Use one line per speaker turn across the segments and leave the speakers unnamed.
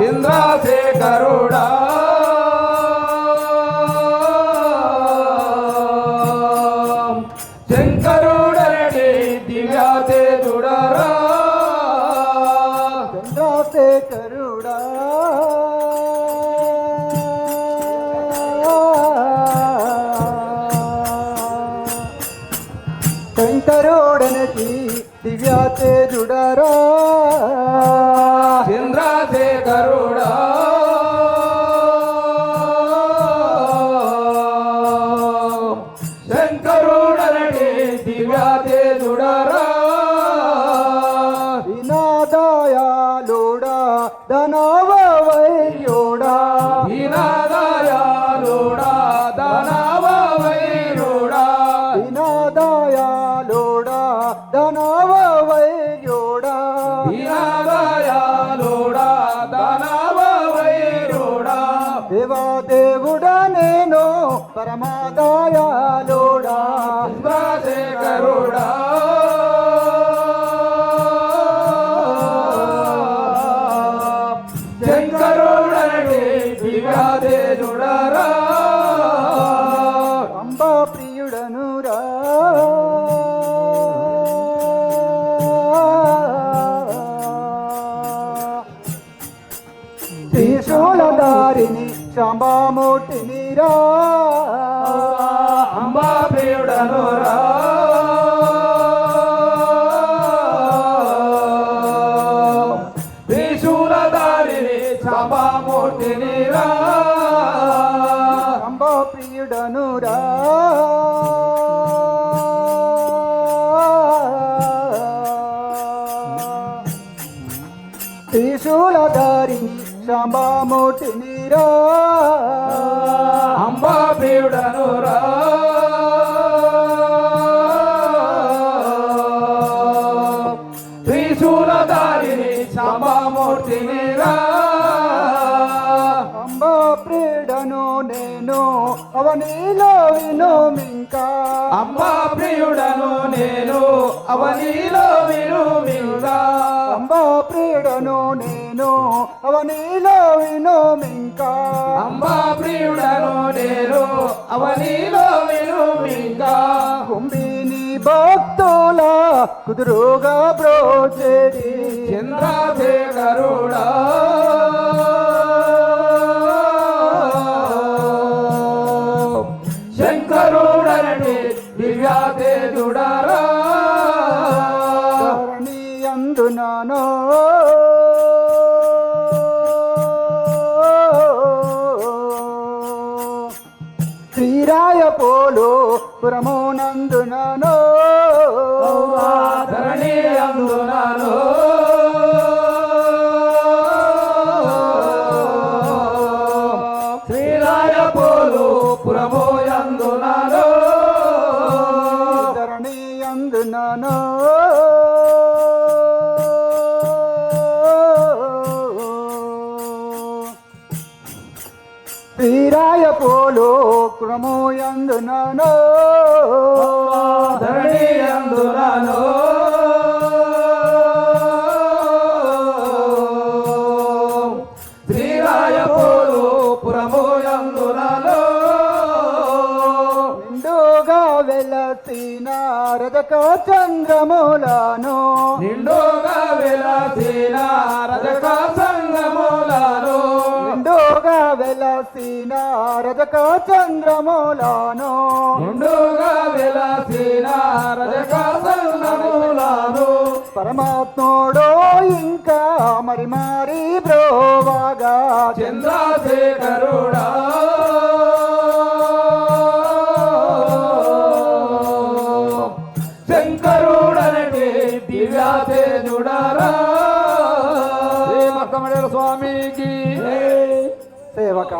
చంద్రశేఖరుడా శంకరుడనటి దివ్యాతేజుడరా
చంద్రశేఖరుడా శంకరుడనటి దివ్యాతేజుడరా
చంద్రశేఖరుడా శంకరుడనటి దివ్యాతేజుడరా
దీనదయాళుడా ధనవైర్యుడా
దీనదయాళుడా ధనవైర్యుడా
దీనదయాళుడా ధనవైర్యుడా
దీనదయాళుడా ధనవైర్యుడా
దేవాదేవుడా నేను పరమదయాళుడా
చంద్రశేఖరుడా శంకరుడనటి దివ్యాతేజుడరా
అంబా ప్రియుడనురా త్రిశూలధారిని శాంబామూర్తినిరా
అంబా ప్రియుడనురా త్రిశూలధారిని శాంబామూర్తినిరా
అంబా ప్రియుడనురా త్రిశూలధారిని శాంబామూర్తినిరా
అంబా ప్రియుడనురా త్రిశూలధారిని శాంబామూర్తినిరా
అంబా ప్రియుడను నేను అవనిలో వినుమింకా
అంబా ప్రియుడను నేను అవనిలో వినుమింకా
అంబా ప్రియుడను నేను అవనిలో వినుమింకా
అంబా ప్రియుడను నేను అవనిలో వినుమింకా
కుంభిని భక్తుల కుదురుగా బ్రోచేది
చంద్రశేఖరుడా శంకరుడనటి దివ్యాతేజుడరా
ధరణి అందునానో శ్రీరాయ పోలు పురమునందునానో
ధరణి అందునాను శ్రీరాయ పోలు పురము అందునాను
ధరణి అందునానో శ్రీరాయ పోలు పురమునందునానో
ధరణి అందునాను శ్రీరాయ పోలు పురము అందునాను
నిండుగా వెలసిన రజక చంద్రములను
నిండుగా వెలసిన రజక సంగములను
నిండుగా వెలసిన రజక చంద్రములను
నిండుగా వెలసిన రజక సంగములను
పరమాత్ముడు ఇంకా మరి మరి బ్రోవాగా
చంద్రశేఖరుడా శంకరుడనటి దివ్యాతేజుడరా శ్రీమక్కమడల స్వామికి
సేవక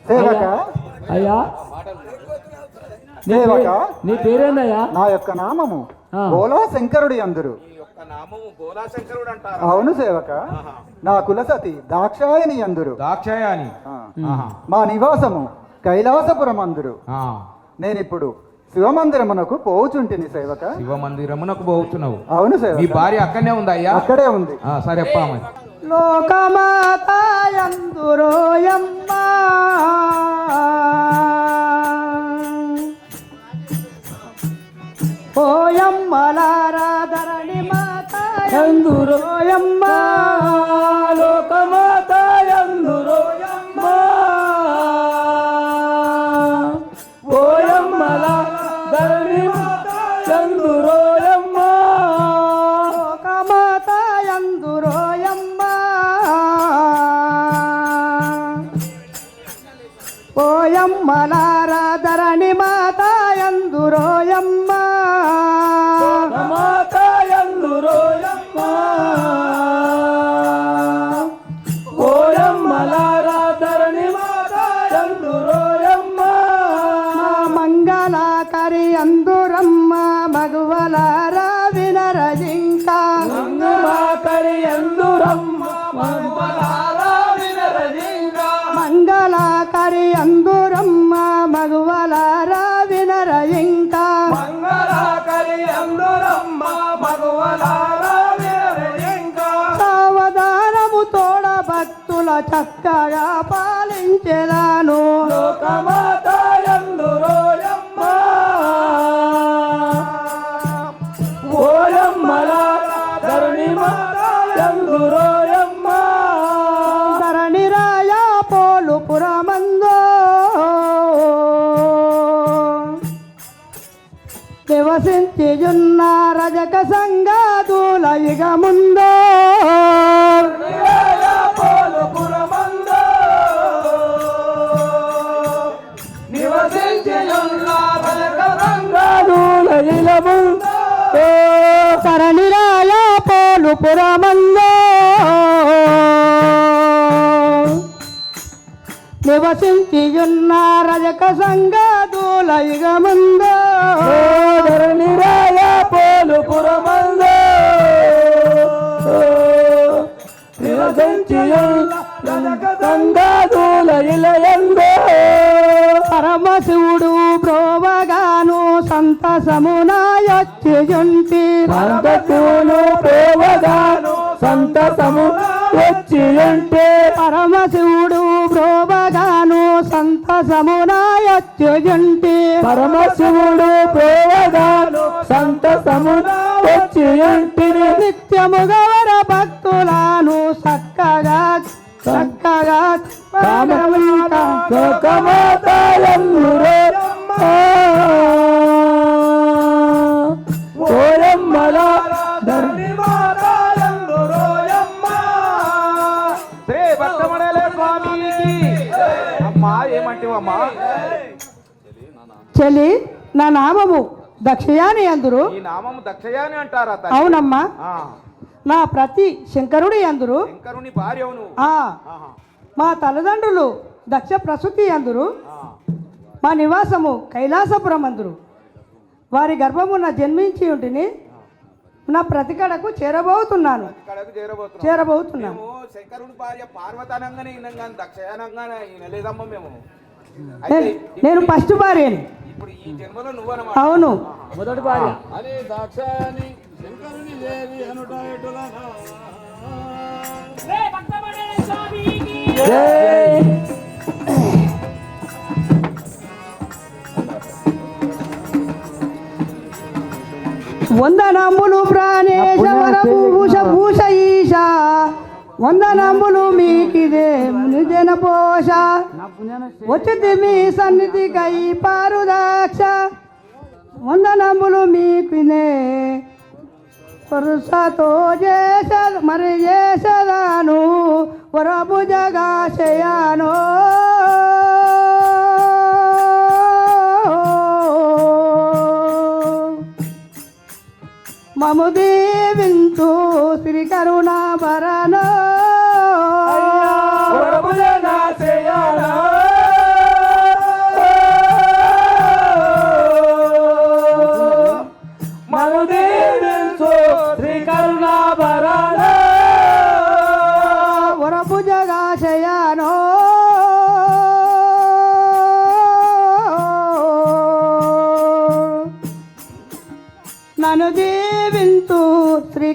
సేవక
అయ్యా
సేవక
నీ పేరేందయ్యా?
నా యొక్క నామము బోలా శంకరుడి అందరు. అవును సేవక, నా కులసతి దాక్షాయని అందురు.
దాక్షాయని
మా నివాసము కైలాసపురం అందురు. నేనిప్పుడు శివమందిరమునకు పోవుచుంటిని సేవక.
శివ మందిరమునకు పోతున్నావు.
అవును
మీ
సేవక.
భార్య అక్కడనే ఉందా అయ్యా?
అక్కడే ఉంది.
సరే అప్ప.
లోకమాత యందురోయమ్మ ఓయమ్మలారా ధరణి మాత
యందురోయమ్మ లోకమాత యందురోయమ్మ ఓయమ్మల ధరణి మాత యందురోయమ్మ
లోకమాత యందురోయమ్మ ఓయమ్మలారా ధరణి మాత యందురోయమ్మ
మాత యందురోయమ్మ ఓయమ్మలారా ధరణి మాత యందురోయమ్మ
మంగళాకరి అందురమ్మ మగువలారా వినరజింక
మంగళాకరి యందురమ్మ మంగళారా వినరజింక
మంగళాకరి అందురమ్మ మగువలారా వినరజింక
మంగళాకరి యందురమ్మ మగువలారా వినరజింక
సావధానము తోడ భక్తుల చక్కగా పాలించెదాను
లోకమాత యందురోయమ్మ ఓయమ్మలారా ధరణి మాత యందురోయమ్మ
ధరణిరాయ పోలుపురమందో నివసించియున్న రజక సంగాదుల ఇక ముందో
పోలుపురమందు నివసించియున్న రజక సంగాదుల ఇలముందు
ధరణిరాయ పోలుపురమందో నివసించియున్న రజక సంగాదుల ఇక ముందో
ధరణిరాయ పోలుపురమందు నివసించియున్న రజక సంగాదుల ఇలయందు
పరమశివుడు బ్రోవగాను సంతసమునాయొచ్చియుంటి
సంతతులు ప్రేమగాను సంతసము వచ్చి ఉంటే
పరమశివుడు బ్రోవగాను సంతసమునాయొచ్చియుంటి
పరమశివుడు ప్రేమగాను సంతసము వచ్చి ఉంటిని
నిత్యముగవర భక్తులను చక్కగా చక్కగా
కామమాత లోకమాత యందురోయమ్మ ఓయమ్మలారా ధరణి మాత యందురోయమ్మ
శ్రీ భక్తమణలే స్వామికి. అమ్మా ఏమంటివమ్మా?
చెలి నా నామము దక్షయాని అందురు
ఈ నామం దక్షయాని అంటారా తల్లి?
అవునమ్మా
ఆ,
నా ప్రతి శంకరుడి అందురు
శంకరుని భార్యవు నువ్వు.
ఆ
ఆహా.
మా తల్లిదండ్రులు దక్ష ప్రసూతి అందురు
ఆ.
మా నివాసము కైలాసపురం అందురు వారి గర్భమున జన్మించి ఉంటిని నా ప్రతికడకు చేరబోతున్నాను
ఇక్కడకు చేరబోతున్నాం.
చేరబోతున్నాను
మేము శంకరుని భార్య పార్వతానంగానే ఈయన కానీ దక్షయానంగానే ఈయన లేదమ్మా మేము.
నేను ఫస్ట్ భార్యని
ఇప్పుడు ఈ జన్మలో నువ్వనమాట.
అవును
మొదటి భార్య
అని దాక్షాయని శంకరుని దేవి అనుట ఎటులనా
జై
వందనములు ప్రాణేశవర భూష భూష ఈశ వందనములు మీకిదే మునిజన పోష వచ్చింది మీ సన్నిధి కై పారుదాక్ష వందనములు మీకునే వరుసతో మరి చేసదాను వరభుజగాశయానో మము దీవించు శ్రీ కరుణాభరణ వరభుజగాశయానో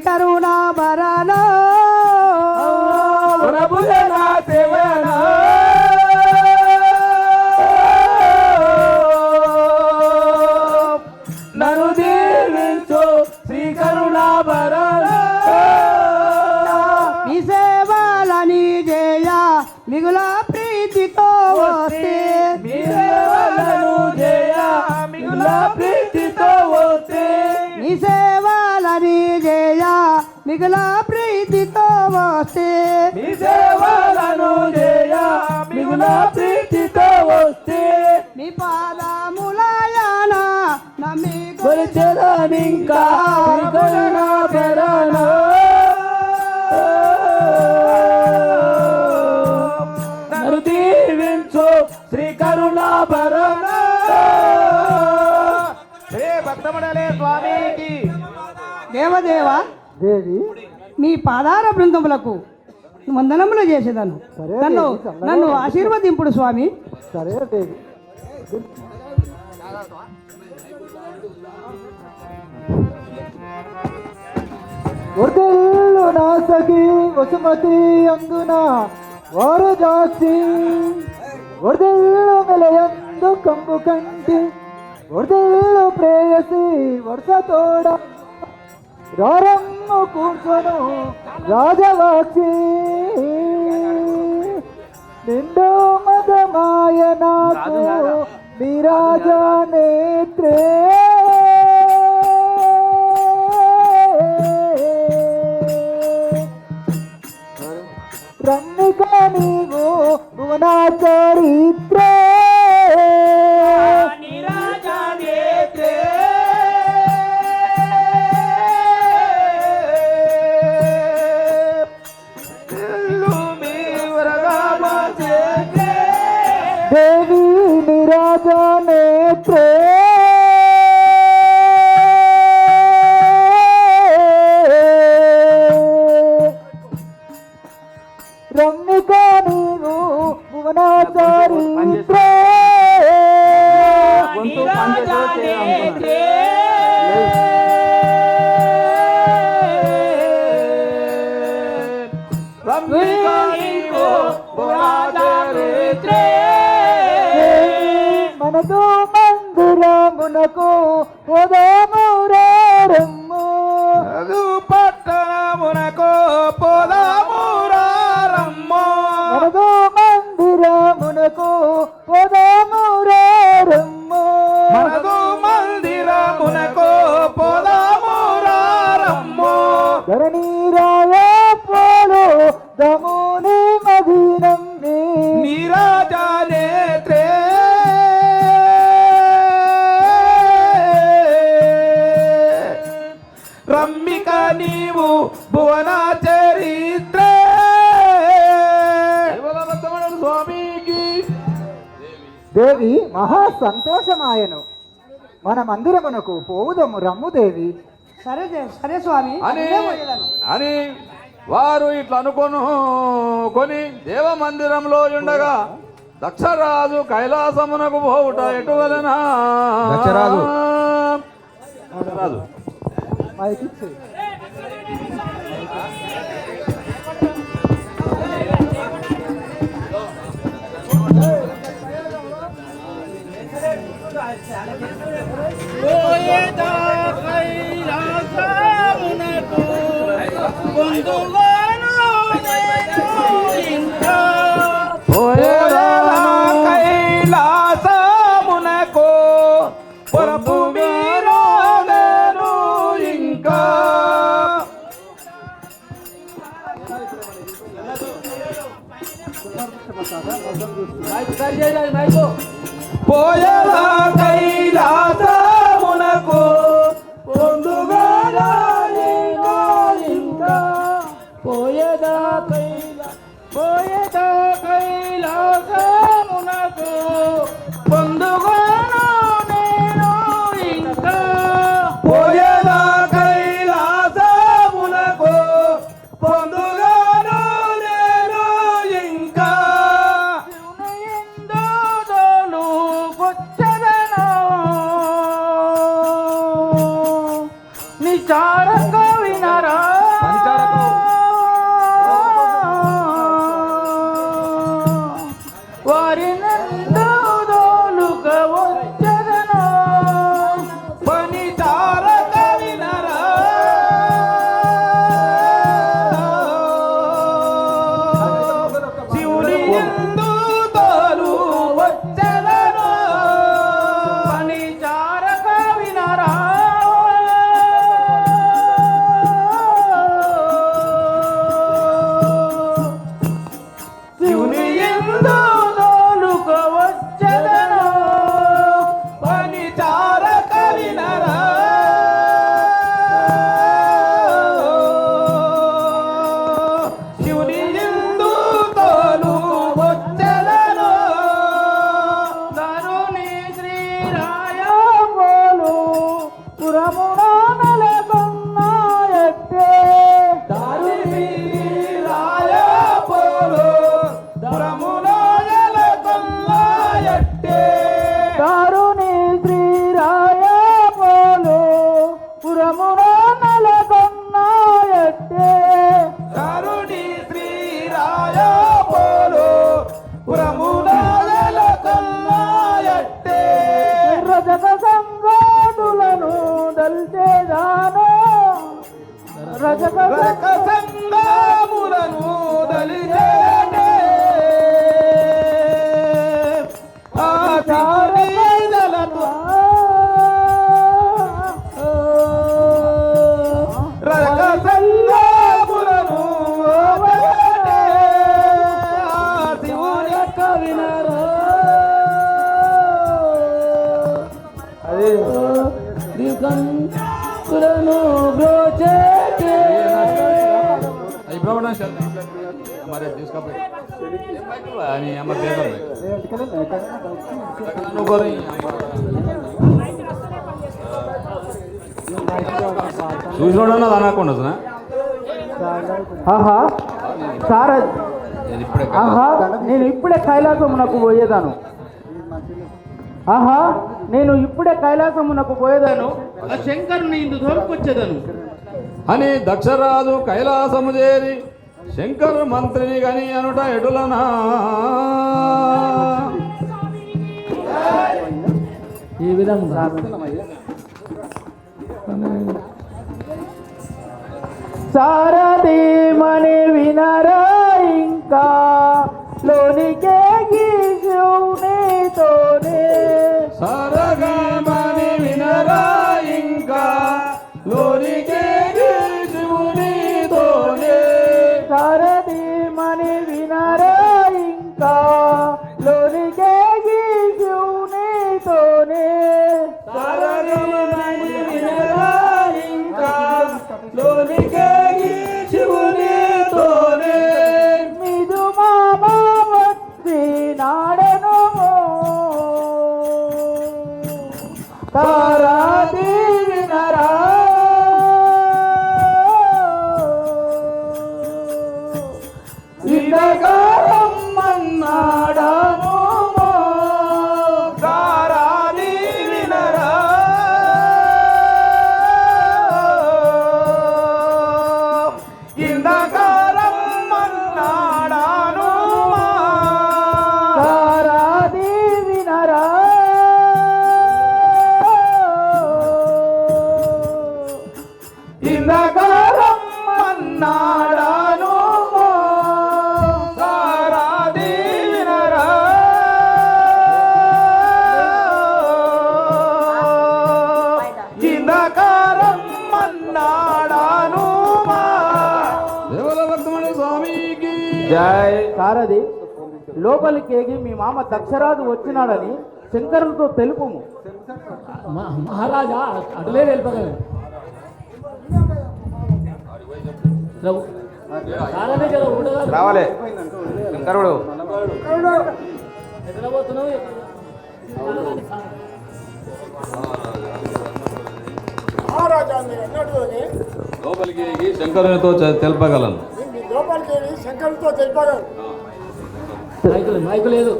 కరుణాభరణ
ప్రభుజన సేవన నన్ను దీవించు శ్రీ కరుణాభరణ
మీ సేవలని జయ మిగుల ప్రీతితో వస్తే
మీ సేవలను జయ మిగుల ప్రీతితో వస్తే
మీ సేవలని జయ మిగుల ప్రీతితో వస్తే
మీ సేవలను జయ మిగుల ప్రీతితో వస్తే
మీ పాదములయాన నమ్మి
కొలిచెదనింకా శ్రీ కరుణాభరణ నన్ను దీవించు శ్రీ కరుణాభరణ
శ్రీ భక్తమండలే స్వామికి
దేవదేవ
దేవి
మీ పాదార బృందములకు వందనములు చేసేదాను
సరే
నన్ను
దేవి, చల్లగా
నన్ను
ఉండు.
ఆశీర్వదింపుడు స్వామి.
సరే దేవి వర్దల్లు నాసకి వసుమతి అందున వారు జాస్తి వర్దల్లు మెలయందు కంబు కంటి వర్దల్లు ప్రేయసి వర్ష తోడ రారమ్ము కూర్చొను రాజవాక్షి నిండు మదమాయ నాకు మీ రాజా నేత్రే రమ్మిక నీవు భువన చరిత్రే దేవి నిరాజ నేత్రే రమ్మిక నీవు భువన చరిత్రే మనదు మందిరమునకు పోదామురమ్ము
అది పట్టణమునకు పోదామురారమ్మో
మనదు మందిరమునకు పోదామురమ్ము
మనదు మందిరమునకు పోదామురారమ్మో
ధరణి రాయ పోలు దముని మదీనం
నీరాజా నేత్రే రమ్మిక నీవు భువన చరిత్రే స్వామికి
దేవి మహా సంతోషమాయను మన మందిరమునకు పోవుదము రమ్ము దేవి
సరే స్వామి.
అని
అదే పోయేదాను.
అని వారు ఇట్లా కొని దేవ మందిరంలో ఉండగా దక్షరాజు కైలాసమునకు పోవుట ఎటువలన
దక్షరాజు.
దక్షరాజు
మైకిచ్చి
కైలాసమునకు పొరపు మీరాను ఇంకా పోయలా కైలాసమునకు పొందుగా ఇంకా
పోయేదా కైలాసమునకు పొందుగాను నేను ఇంకా
పోయలా కైలాసమునకు పొందుగాను నేను ఇంకా
ఎందోను కొచ్చదను నిచారంగా వినరా ఎందు తోలు వచ్చెదను పని చారక వినరా శివుని ఎందు తోలుక వచ్చెదను పని చారక వినరా శివుని ఎందు తోలు వచ్చెదను ధరుని శ్రీరాయ పోలు పురమున నెలకొన్న ఎట్టే ధరుని శ్రీరాయ పోలు పురమున నెలకొన్న ఎట్టే ధరుని శ్రీరాయ పోలు పురమున నెలకొన్న ఎట్టే ధరుని శ్రీరాయ పోలు పురమున నెలకొన్న ఎట్టే రజక సంగతులను దల్చేదాను రజక సంగములను దలిచేనే ఆచారీదలను రజక సంగములను దలిచేనే శివుని యొక్క వినరా అదే దిగంతులను బ్రోచేటే
ब्राह्मण हमारे देश का नहीं हमारे देश చూసినోడన్నా దానాకుండదు
ఆహా సార ఆహా నేను ఇప్పుడే కైలాసమునకు పోయేదాను ఆహా నేను ఇప్పుడే కైలాసమునకు పోయేదాను ఆ శంకరుని ఇందు దొరకొచ్చేదాను
అని దక్షరాజు కైలాసము చేరి శంకర్ మంత్రిని గని అనుట ఎటులనా
ఈ విధంగా సారథి మని వినరా ఇంకా లోనికే గీసునితోనే
సారగమని వినరా ఇంకా లోనికే శివునితోనే
సారథి మని వినరా ఇంకా లోనికే గీసునితోనే
సారగమని వినరా ఇంకా లోనికే శివునితోనే
మిదు మామా వచ్చి నాడను సారథి వినరా ఇంతకాలం మన్నాడను సారథి వినరా ఇంతకాలం మన్నాడను సారథి వినరా ఇంతకాలం మన్నాడను సారథి వినరా ఇంతకాలం మన్నాడను
దేవల భక్తమణి స్వామికి
జై సారథి లోపలికేగి మీ మామ దక్షరాజు వచ్చినాడని శంకరులతో తెలుపుము మహారాజా అటులే వెళ్ళిపోగలరు
రావాలి శంకరుడు
మహారాజా మీరు అన్నట్టుగానే
లోపలికి ఎగి శంకరునితో తెలపగలను
మీ లోపలికి వెళ్ళి శంకరుడితో తెలిపారు
మైకు లేదు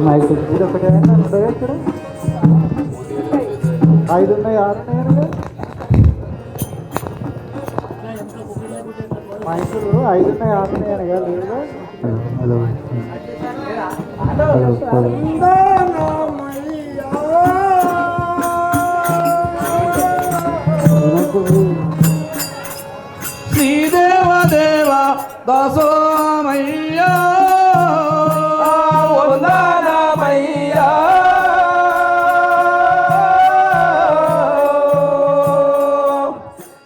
మైకు ఇది ఒకటే ఉండగా ఇక్కడ 5 ఉన్నాయి 6 ఉన్నాయి మైకులు 5 ఉన్నాయి 6 ఉన్నాయి అనగా లేదుగా హలో
దాసోమయ్యా
వందనమయ్యా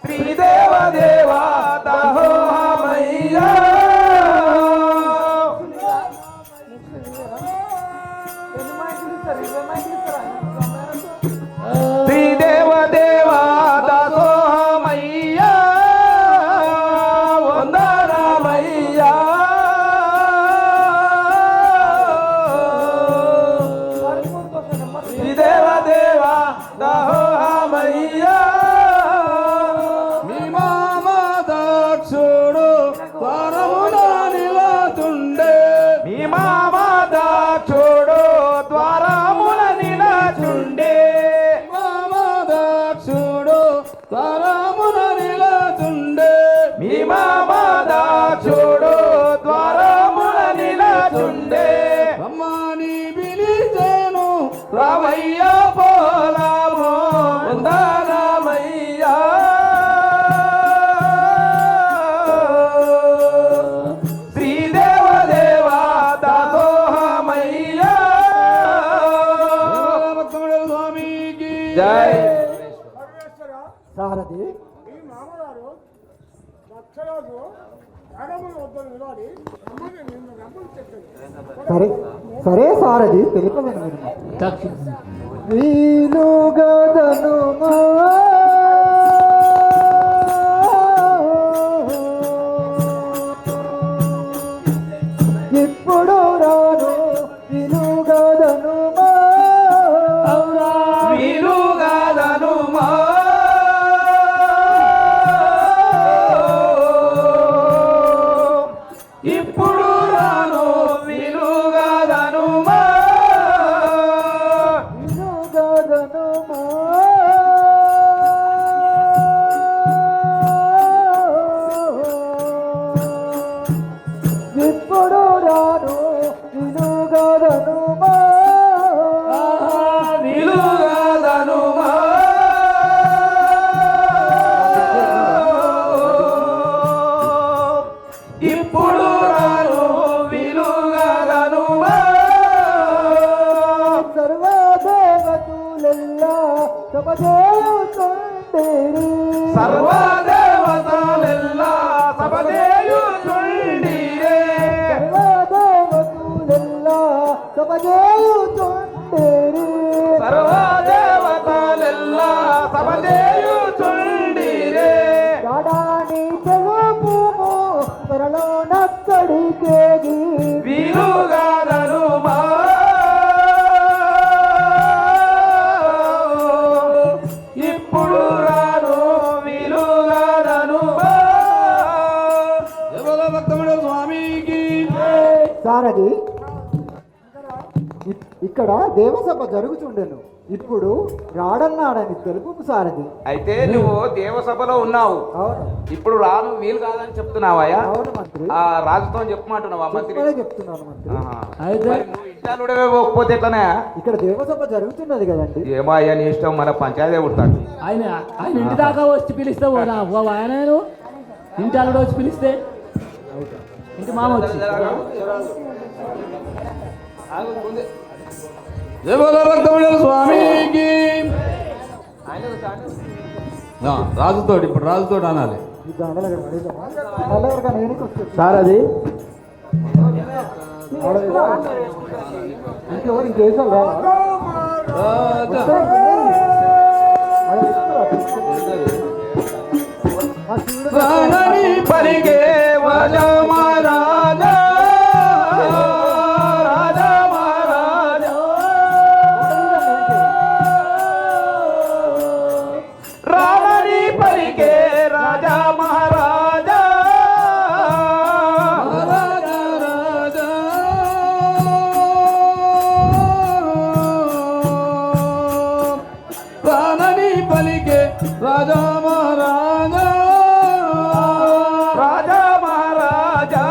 శ్రీదేవ దేవా దాసోమయ్యా శ్రీదేవ దేవా దాసోమయ్యా వందనమయ్యా శ్రీదేవ దేవా దాసోమయ్యా
మీ మామ దక్షుడు ద్వారమున నిలచుండే
మీ మామ దాక్షుడు ద్వారముల నిలచుండే
మామ దక్షుడు ద్వారమున నిలచుండే
మీ మామ దాక్షుడు ద్వారముల నిలచుండే
రమ్మని పిలిచేను
రామయ్య పోలాము వందనమయ్యా శ్రీదేవ దేవా దాసోహమయ్యా
భక్తముడు స్వామికి
జై
సారథి
ఈ మామగారు దక్షరాజు యాగములు వద్దరు నిలబడి అమ్మని నిన్ను రమ్మని చెప్పాడు.
సరే సరే సారథి తెలుపదను వినుము. వీలుగదనుమా ఇప్పుడు రాను వీలుగదనుమా
వీలుగాదనుమా ఇప్పుడు రాను వీలుగాదనుమా
వీలుగదనుమా ఇప్పుడు రాను వీలుగదనుమా
వీలుగాదనుమా ఇప్పుడు రాను వీలుగాదనుమా
సర్వదేవతులెల్లా సమజేయుచుండిరి
సర్వదేవతలెల్లా సభదేయుచుండిరే
సర్వదేవతులెల్లా సమజేయుచుండిరి
సర్వదేవతలెల్లా సభదేయుచుండిరే
గాడాని తెలుపుము త్వరలో నక్కడికేగి
వీలుగాదనుమా ఇప్పుడు రాను వీలుగాదనుమా
జగల భక్తముడు స్వామికి
సారథి ఇక్కడ దేవసభ జరుగుచుండెను ఇప్పుడు రాడన్నాడని తెలుపు సారథి.
అయితే నువ్వు దేవసభలో ఉన్నావు
అవును
ఇప్పుడు రాను వీలు కాదని చెప్తున్నావయ్యా
అవును మంత్రి
ఆ రాజుతో చెప్పమంటున్నావా మంత్రి
ఇప్పుడే చెప్తున్నాను మంత్రి.
ఆహా. మరి నువ్వు ఇంటాలుడవే పోకపోతే ఎట్లనే
ఇక్కడ దేవసభ జరుగుతున్నది కదండి.
ఏమో అయ్యా నీ ఇష్టం మన పంచాయతీ కుడతాడు
ఆయన ఆయన ఇంటి దాకా వచ్చి పిలిస్తే పోదా ఆయన ఇంటి అల్లుడు వచ్చి పిలిస్తే ఇంటి మామ వచ్చి
జగల భక్తముడు స్వామికి రాజుతోటి ఇప్పుడు రాజుతోటి అనాలి.
ఈ దండలు అడగగా నేను
సారథి
ఇంకెవరు ఇంకేసారు
రాజా
రాణి పలికే వజమరాజా రాజా మహారాజా రాణి పలికే రాజా మహారాజా
రాజా రాజా ప్రాణని పలికే రాజా మహారాజా
రాజా మహారాజా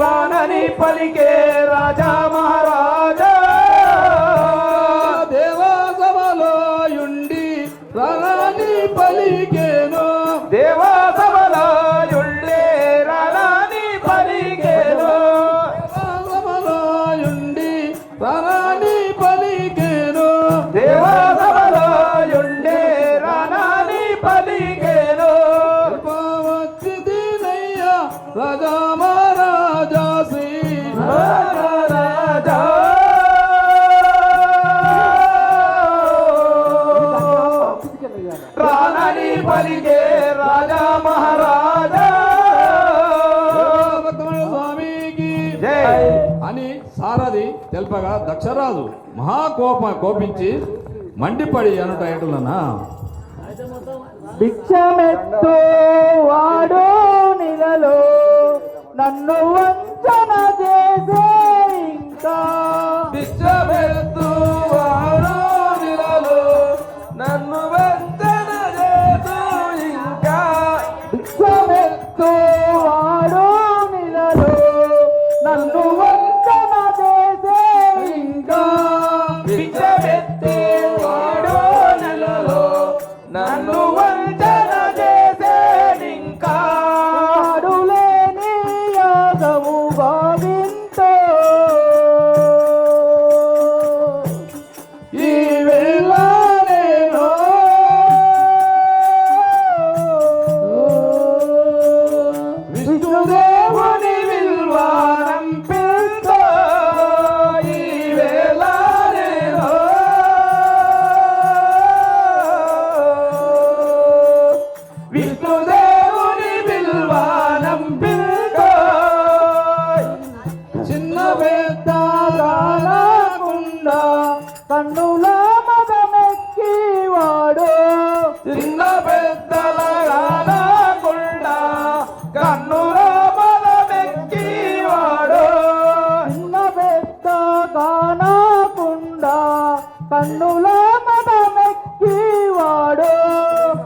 రాణని పలికే రాజా మహారాజా
దేవసభలో యుండి ప్రాణని
దేవసభలో ఉండే రాణాని పలికేను
వచ్చినయ్యా రాజా మహారాజా శ్రీ
రాజా రాణాని పలికే రాజా మహారాజా
స్వామికి
జై
అని సారథి తెల్పగా దక్షరాజు కోపించి మండిపడి అనుట ఎటులనా
భిక్షమెత్తు వాడు నిలలో నన్ను వంచన చేసే ఇంకా
బిచ్చమెత్తు వాడు నిలలో నన్ను వంచన చేతు ఇంకా
భిక్షమెత్తు వాడు నిలలో నన్ను వంచన చేసే ఇంకా
బిచ్చమెత్తి వాడు నెలలో నన్ను వంచన చేసే ఇంకా
వాడులేని యాగము భావింతో
ఈ వేళ నేను
విష్ణుదేవుని విల్వానం పిల్తో ఈ వేళ నేను విష్ణుదేవుని విల్వానం పిల్తో
చిన్న పెద్ద కానకుండా
కన్నుల మదమెక్కి వాడు
చిన్న పెద్దల రాకుండా కన్నుల బలమెక్కి వాడు
చిన్న పెద్ద కానకుండా కన్నుల మదమెక్కి వాడు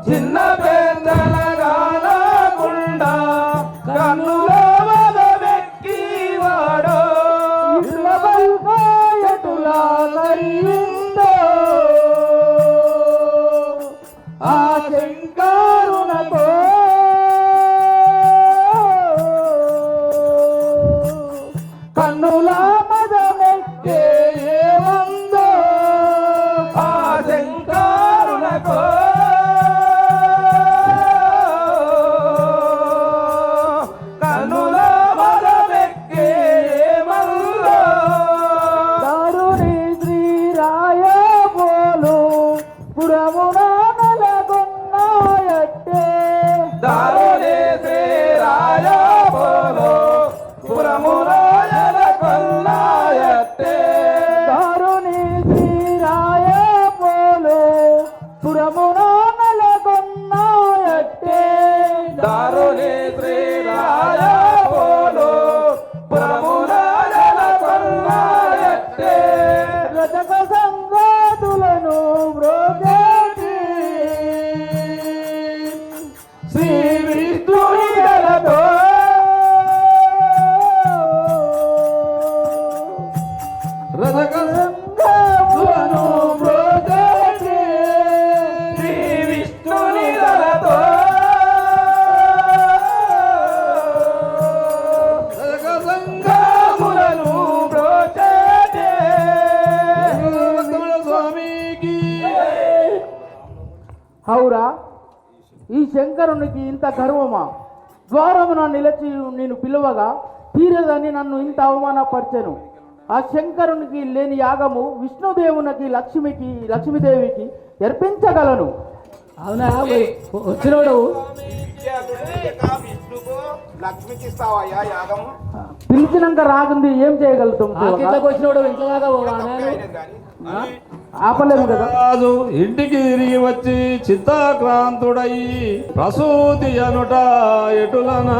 చిన్న పెద్దల రాకుండా కన్నుల బలమెక్కి వాడు
ఎటులా కలిగిందో ఆ శంకరునతో కన్నుల మదమెక్కే ఏమందో
ఆ శంకరులకు కన్నుల బలమెక్కి మల్లో
దారుని శ్రీరాయ పోలు పురమున నెలకొన్నాయట్టే
దారుణే శ్రీరాయ పోలో పురమురాజల కొల్లాయట్టే
దారుని శ్రీరాయ పోలు పురమున నెలకొన్నాయట్టే
దారుణే శ్రీరాయ పోలో పురమురాజల కొల్లాయట్టే
రజక సంగాతులను బ్రోచేటి
శ్రీ విష్ణుని గలతో
రథక
సంగములను బ్రోచేటి
శ్రీ విష్ణుని గలతో
రథక
కాములను బ్రోచేటే
స్వామికి
హౌరా ఈ శంకరునికి ఇంత గర్వమా ద్వారమున నిలిచి నేను పిలువగా తీరదని నన్ను ఇంత అవమానపరిచెను ఆ శంకరునికి లేని యాగము విష్ణుదేవునికి లక్ష్మీదేవికి అర్పించగలను
అవునా వచ్చినోడు
విష్ణుకు లక్ష్మికి ఇస్తావయ్యా యాగము
పిలిచినాక రాకుంది ఏం చేయగలుగుతాం
ఆ కిందకు వచ్చినోడు ఇంట్లో దాకా
ఆపలేము కదా
రాజు ఇంటికి తిరిగి వచ్చి చిత్తాక్రాంతుడయి ప్రసూతి అనుట ఎటులనా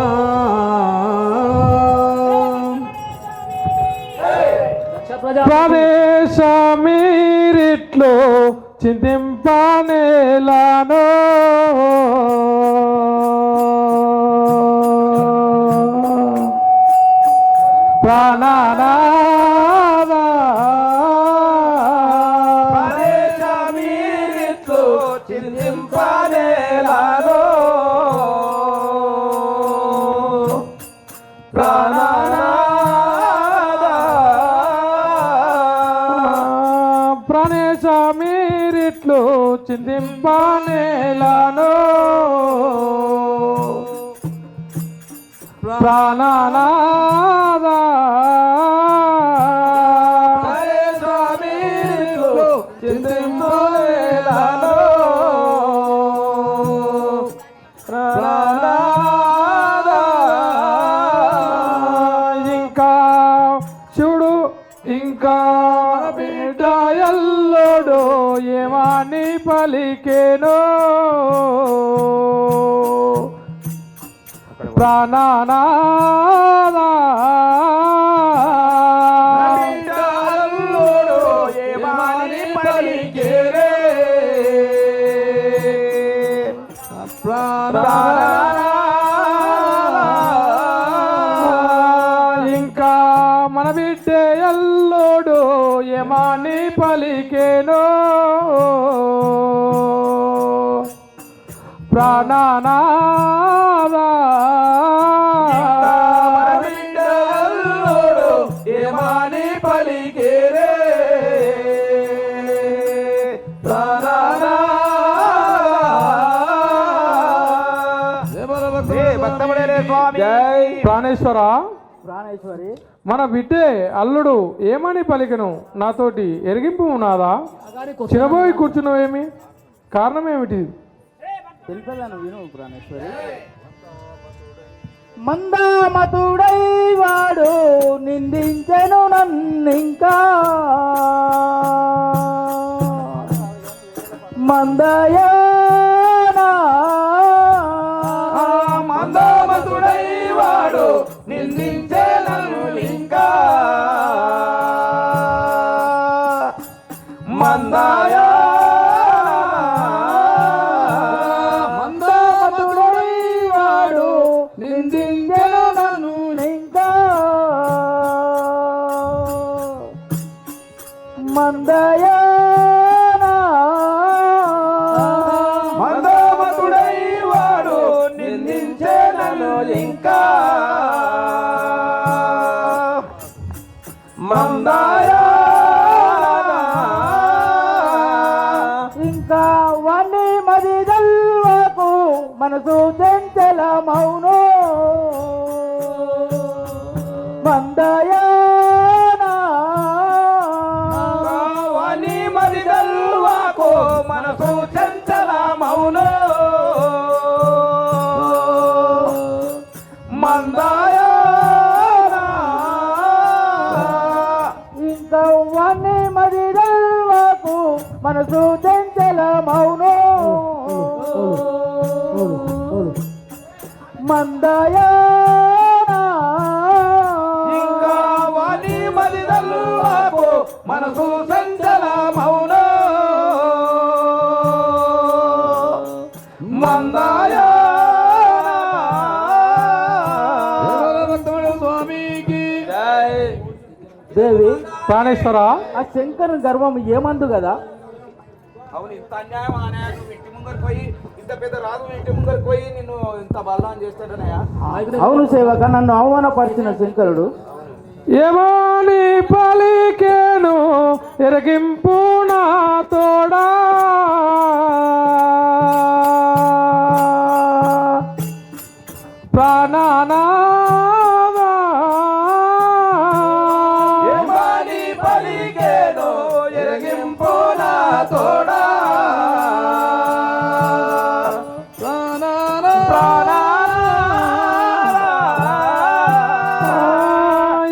ప్రవేశమీరిట్లో చింతింపనేలానో ప్రాణనాదా
పరేశమీరిట్లు చింతింపనేలానో ప్రాణనాదా
ప్రాణేశ మీరిట్లు చిందింపనేలాను ప్రాణనాదా చిందింపనేలాను ప్రాణనాదా ఇంకా శివుడు ఇంకా బిడ్డ ఎల్లుడు ఏమని పలికేను ప్రాణనాదా
ఏమని పలికేరే
ఇంకా మన బిడ్డ ఎల్లుడు ఏమని పలికేను ప్రాణనాదా
ఏమని పలికేరే
ప్రాణేశ్వర
ప్రాణేశ్వరి
మన బిడ్డే అల్లుడు ఏమని పలికెను నాతోటి ఎరిగింపు నాదా చిరబోయి కూర్చున్నావేమి కారణం ఏమిటి
తెలిపేదాను విను ప్రాణేశ్వరి. మందామతుడై వాడు నిందించెను నన్నింకా మందయానా
మందామతుడై వాడు నిందించే నన్ను ఇంకా మందాయా
మందామతుడై వాడు నిందించెను నన్ను ఇంకా మందయానా
మందామతుడై వాడు నిందించే నన్ను ఇంకా మందాయా
ఇంకా వాణ్ణి మది దల్వకు మనసు చెంచల మౌను మందయానా
వాణి మది దల్వాకు మనసు చంచల మౌను మందాయా
ఇంకా వాణ్ణి మది దల్వకు మనసు చెంచల మౌను మందయానా
ఇంకా వాణి మది దల్వాకు మనసు చంచల మౌను మందాయా
స్వామికి
దేవి
ప్రాణేశ్వర
ఆ శంకర్ గర్వం ఏమందు కదా
అవును ఇంత అన్యాయం అన్నయ్య నువ్వు ఇంటి ముంగరికి పోయి ఇంత పెద్ద రాజు ఇంటి ముంగరికి పోయి నిన్ను ఇంత బల్లాం చేస్తాడనయ్యా
అవును సేవక నన్ను అవమానపరిచిన శంకరుడు
ఏమని పలికేను ఎరగింపు నా తోడా ప్రాణనాదా
ఏమని పలికేను ఎరగింపు నా తోడా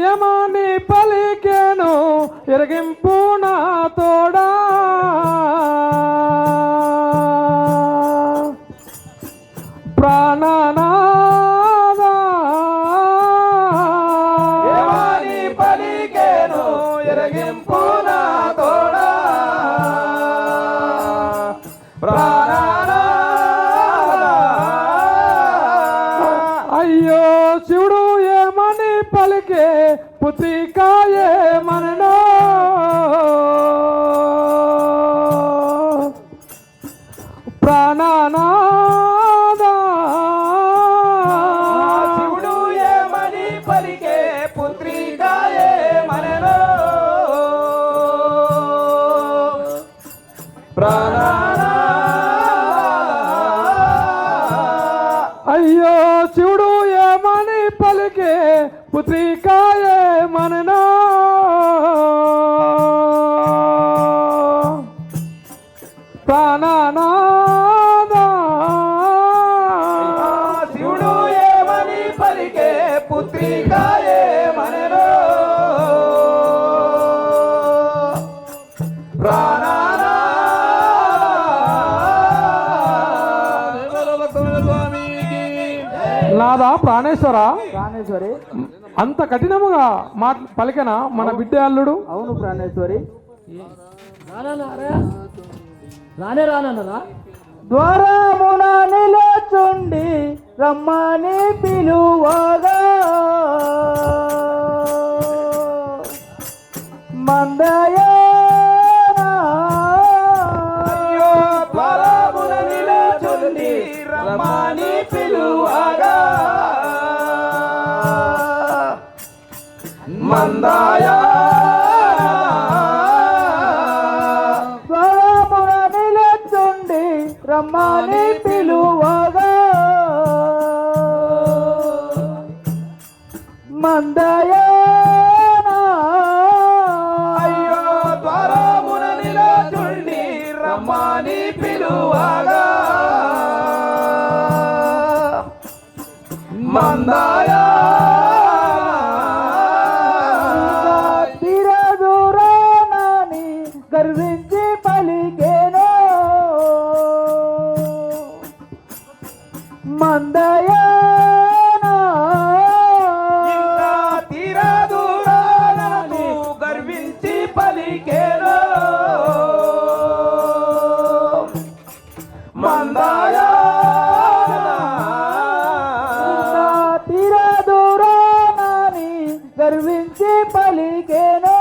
యమని పలికేను ఎరగింపు నా తోడా ప్రాణనాదా
ఏమని పలికేను ఎరగింపు నా తోడా
అయ్యో శివుడు ఏమని పలికే పుత్రిక ఏమనో
అయ్యో శివుడు ఏమని పలికే పుత్రికాయే మననా ప్రాణనాదా
శివుడు ఏమని పలికే పుత్రికాయే మనలో
నాదా ప్రాణేశ్వర
ప్రాణేశ్వరి
అంత కఠినముగా పలికెన మన బిడ్డ అల్లుడు.
అవును ప్రాణేశ్వరి. రానన్నదా ద్వారమున నిలచుండి రమ్మని పిలువగా మందయనా
ద్వారమున నిలచుండి రమ్మని పిలువగా మందాయ
ద్వారమున నిలచుండి రమ్మని పిలువగా మందయనా
అయ్యో ద్వారమున నిలచుండి రమ్మని పిలువగా మందాయ
తీరదూరానని గర్వించి పలికేను మందయనా
తీరదూరానను గర్వించి పలికేను మందాయ
తీరదూరానని గర్వించి పలికేను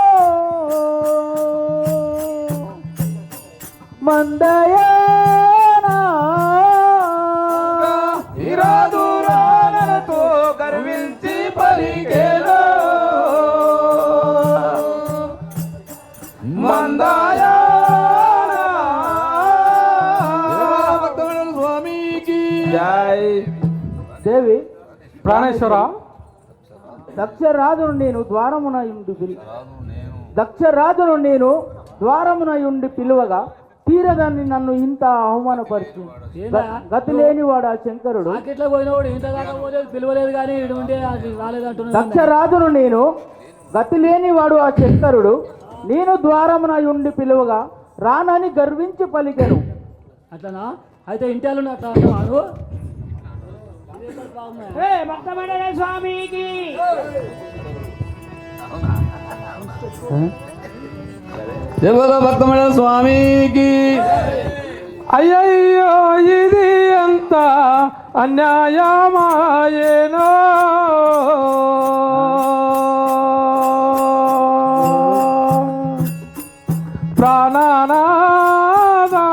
మందయనా
తీరదూరానతో గర్వించి పలికేను మందాయ
స్వామికి
జై
దేవి
ప్రాణేశ్వర
దక్షరాజును నేను దక్షరాజును నేను ద్వారమున ఉండి పిలువగా తీరదాన్ని నన్ను ఇంత అవమానపరిచింది. గతి లేనివాడు ఆ శంకరుడు.
మార్కెట్లో పోయినవాడు ఇంత దాకా పోలేదు, పిలవలేదు కానీ ఇటు ఉంటే అది రాలేదంటున్నాడు.
దక్షరాజును నేను గతి లేనివాడు ఆ శంకరుడు నేను ద్వారమున ఉండి పిలువగా రానని గర్వించి పలికెను.
అట్లనా? అయితే ఇంటిలో అట్లా అంటావాడు.
స్వామికి
దేవర భక్తమైన స్వామికి
అయ్యయ్యో ఇది ఎంత అన్యాయమాయేనో ప్రాణనాదా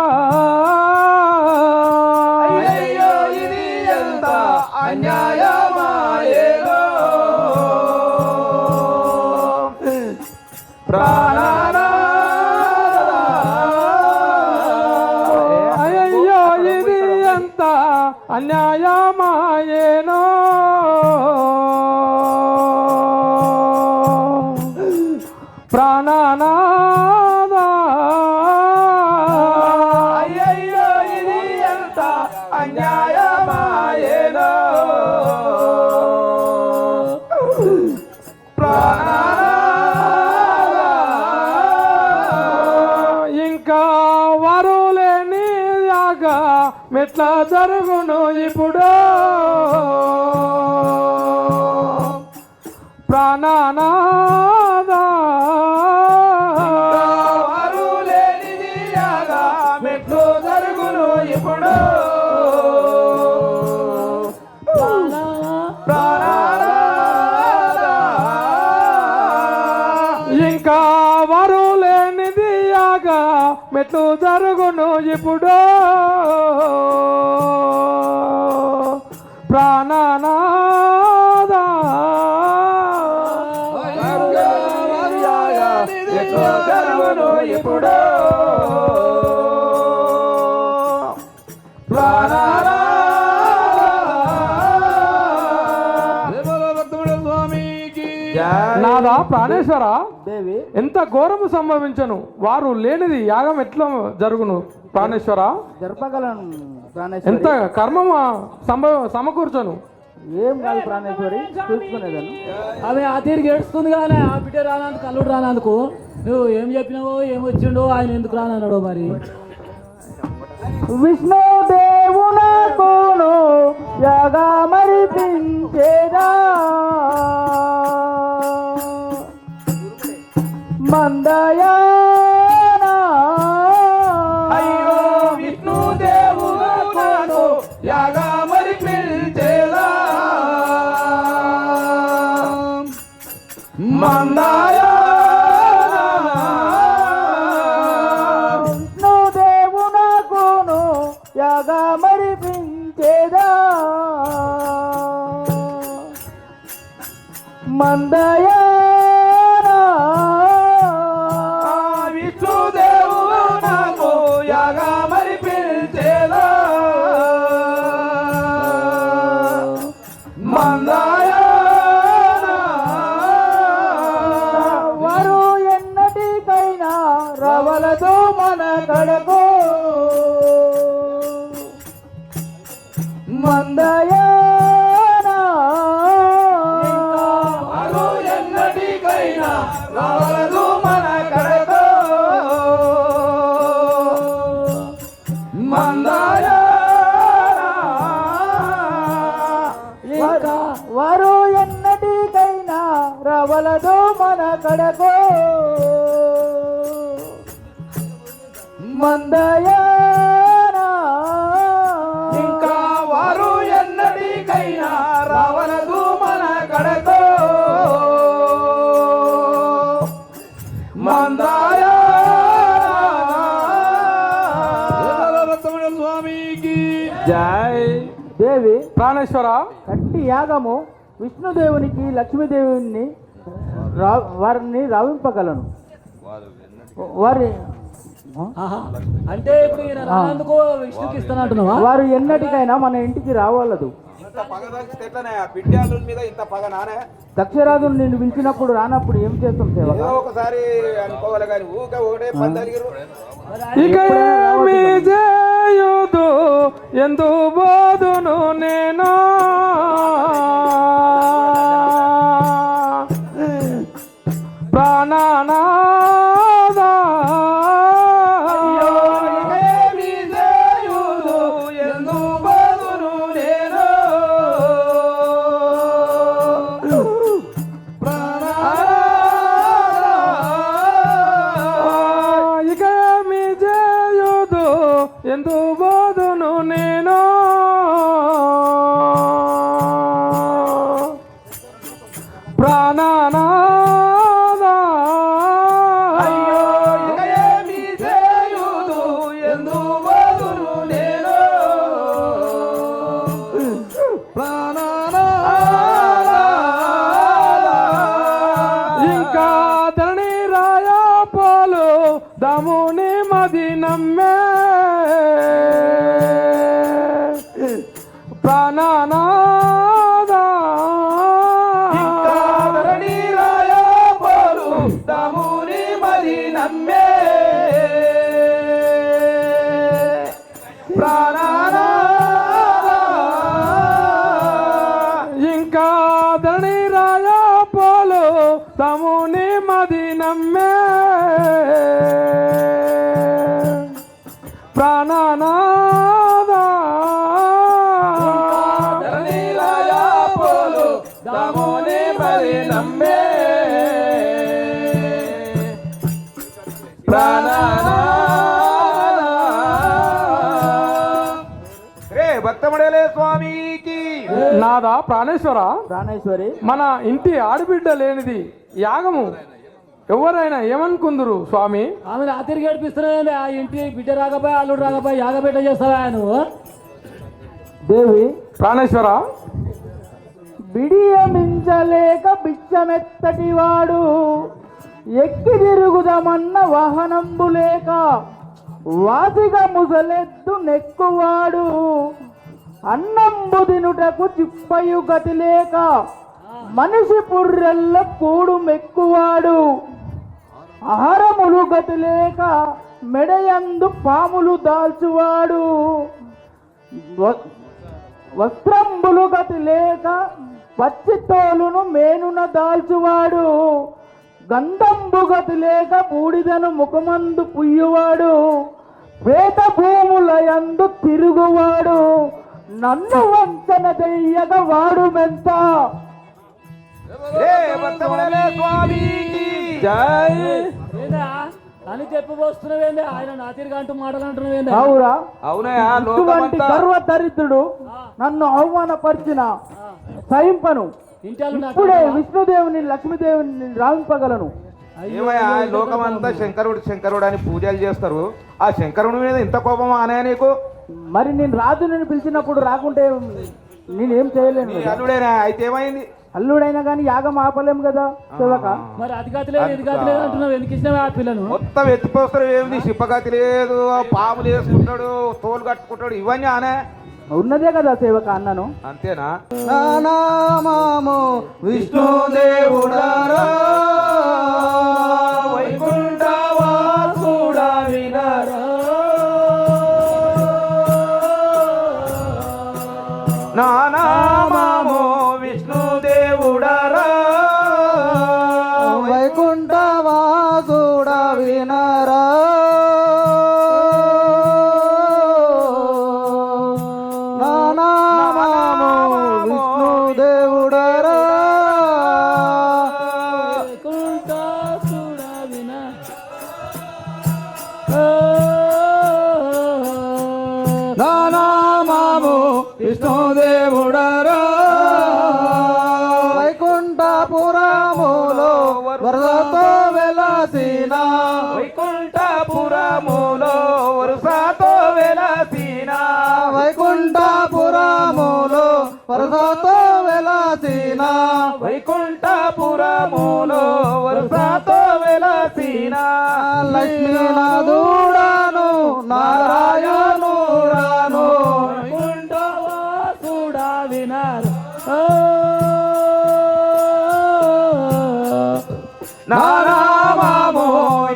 అయ్యో ఇది ఎంత అన్యాయమాయేనో
అయ్యయ్యో ఇది ఎంత అన్యాయమాయేనో ప్రాణనాదా
అయ్యయ్యో ఇది ఎంత అన్యాయమాయేనో
ఇంకా వారు లేని యాగా మెట్లా జరుగును ఇప్పుడు ప్రాణనాదా
వారు లేనిది యాగా మెట్లు జరుగును ఇప్పుడు
ఇంకా వారు లేనిది యాగా మెట్లు జరుగును ఇప్పుడు ప్రాణనాదా
మెట్లు జరుగును ఇప్పుడు
ప్రాణేశ్వర,
దేవి
ఎంత ఘోరము సంభవించను, వారు లేనిది యాగం ఎట్లా జరుగును ప్రాణేశ్వర?
జరపగలను
ఎంత
ప్రాణేశ్వరి.
కర్మము సమకూర్చను.
ఏం కాదు ప్రాణేశ్వరి, చూసుకునేదాన్ని.
ఆమె ఆ తీరికి ఏడుస్తుంది కానీ ఆ బిడ్డ రానందుకు అల్లుడు రానందుకు నువ్వు ఏం చెప్పినావో ఏం వచ్చిండో ఆయన ఎందుకు రానన్నాడో మరి.
విష్ణుదేవునకును యాగమర్పించేదా మందయానా.
అయ్యో విష్ణుదేవునకును యాగమర్పించేదా మందయానా.
విష్ణుదేవునకును యాగమర్పించేదా మందయానా.
విష్ణుదేవునకు యాగమర్పించేదా మందయానా.
వారు ఎన్నటికైనా రవలతో మన కడకు మందయానా.
అరు ఎన్నటికైనా రావదు మన కడకు మందయానా.
వారు ఎన్నటికైనా రవలతో మన కడకు మందయానా.
ఇంకా వారు ఎన్నటికైనా రావలదు మన కడకు మందయానా.
స్వామికి
జై.
దేవి
ప్రాణేశ్వర,
కట్టి యాగము విష్ణుదేవునికి లక్ష్మీదేవిని వారిని రావింపగలను. వారి
ఆహా. అంటే ఇప్పుడు ఈయన రానందుకు విష్ణుకి ఇస్తానంటున్నావా?
వారు ఎన్నటికైనా మన ఇంటికి రావాలదు.
ఇంత పగ తగ్గిస్తే ఎట్లనే ఆ బిడ్డల మీద ఇంత పగ నానే.
దక్షరాజును నిన్ను పిలిచినప్పుడు రానప్పుడు ఏం చేస్తాం సేవ?
ఏదో ఒకసారి అనుకోవాలి కానీ ఊక ఒకటే పందలిగిరు.
ఇక ఏమి చేయుదు ఎందు బోధును నేను ప్రాణనాదా.
ఏమి చేయుదు ఎందు బదులు నేను
ఇక ఏమి చేయుదు ఎందు బోధును నేను ప్రాణనాదా.
అయ్యో ఇక ఏమి చేయుదు ఎందు బదులు నేను
ఇంకా ధరణి రాయ పోలు దముని మది నమ్మే ప్రాణనాదా.
కాదరణి రాయ పోలు దముని మరి నమ్మే ప్రాణనాదా.
ఇంకా ధరణి రాయ పోలు దముని మది నమ్మే ప్రాణనాదా.
ధరణి రాయ పోలు దముని మరి నమ్మే ప్రాణనాదా. రే భక్తమడలే స్వామికి.
నాదా ప్రాణేశ్వర,
ప్రాణేశ్వరి
మన ఇంటి ఆడబిడ్డ లేనిది యాగము ఎవరైనా ఏమనుకుందరు స్వామి?
ఆమె ఆ తిరిగి ఏడిపిస్తున్నాయండి. ఆ ఇంటి బిడ్డ రాకపోయి అల్లుడు రాకపోయి యాగబిడ్డ చేస్తావా నువ్వు?
దేవి
ప్రాణేశ్వర,
బిడియమించలేక బిచ్చమెత్తటి వాడు ఎక్కి తిరుగుదమన్న వాహనంబు లేక వాసిగా ముసలెద్దు నెక్కువాడు అన్నంబు దినుటకు చిప్పయు గతి లేక మనిషి పుర్రెల్ల కూడు మెక్కువాడు ఆహారములు గతి లేక మెడయందు పాములు దాల్చువాడు వస్త్రంబులు గతి లేక పచ్చి తోలును మేనున దాల్చువాడు గంధంబు గతి లేక బూడిదను ముఖమందు పుయ్యువాడు ప్రేత భూములయందు తిరుగువాడు నన్ను వంచన చెయ్యక వాడు మెంత
ఏందా అని చెప్పబోస్తున్నావేంది ఆయన నా తిరిగి అంటూ మాటలు అంటున్నావేంది
అవురా
అవునయా
ఇటువంటి గర్వ దరిద్రుడు నన్ను అవమానపరిచిన సహింపను ఇప్పుడే విష్ణుదేవుని లక్ష్మీదేవుని రావింపగలను.
ఏమయ్యా లోకమంతా శంకరుడు అని పూజలు చేస్తారు. ఆ శంకరుడి మీద ఇంత కోపమా అనే నీకు?
మరి నేను రాజుని పిలిచినప్పుడు రాకుంటే నేనేం చేయలేను.
అల్లుడేనా? అయితే ఏమైంది?
అల్లుడైనా కానీ యాగం ఆపలేం కదా శివక.
మరి అది గతిలేదు ఇది గతిలేదు అంటున్నావు, ఎందుకు ఇచ్చినావు ఆ పిల్లను?
మొత్తం ఎత్తిపోస్తారు. ఏమిది శిప్పగతి లేదు, పాములు వేసుకుంటాడు, తోలు కట్టుకుంటాడు, ఇవన్నీ అనే
ఉన్నదే కదా సేవక అన్నను.
అంతేనా?
నానామము విష్ణుదేవుడారా
వైకుంఠవాసుడా వినరా నానామము విష్ణుదేవుడారా
వైకుంఠవాసుడా వినరా
విష్ణుదేవుడారా
వైకుంఠపురములో వరదతో వెలసిన
వైకుంఠపురములో వరుసతో వెలసిన
వైకుంఠపురములో వరదతో వెలసిన
వైకుంఠపురములో వరుసతో వెలసిన
లక్ష్మీనాథుడాను నారాయణుడాను
వైకుంఠవాసుడా వినరా
నానామము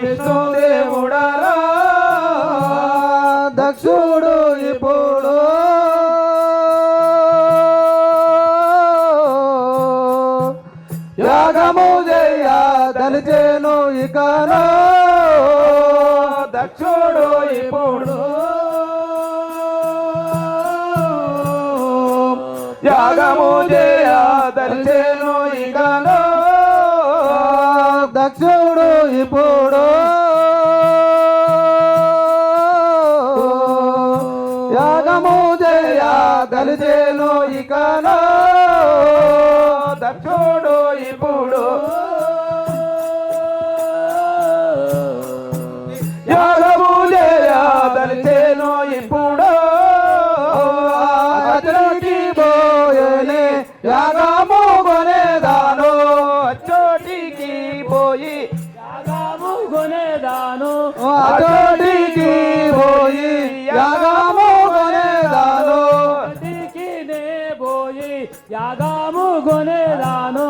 విష్ణుదేవుడారా
దక్షుడు ఇప్పుడు యాగము జయ దలిచేను ఇకను
దక్షుడు ఇప్పుడు యాగము చేయ దలిచేను ఇకను
దక్షుడు ఇప్పుడు యాగము జయ దలిచేను ఇకను
దక్షుడు ఇప్పుడు యాగము చేయ దలిచేను ఇప్పుడు
అతడికి పోయనే యాగము కొనేదాను
చోటికి పోయి
యాగము కొనేదాను
అతడికి పోయి యాగము కొనేదాను
నే పోయి యాగము కొనేదాను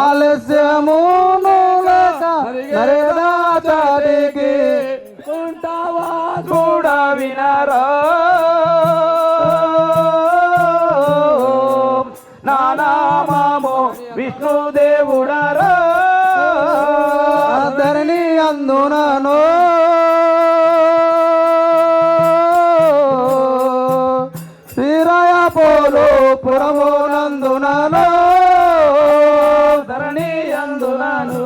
ఆలస్యమును లేక నరేదా చాటికి
కుంటావా
కూడా వినరా నానామము విష్ణుదేవుడారా
ధరణి అందునను శ్రీరాయ పోలు పురమునందునను
ధరణి అందునాను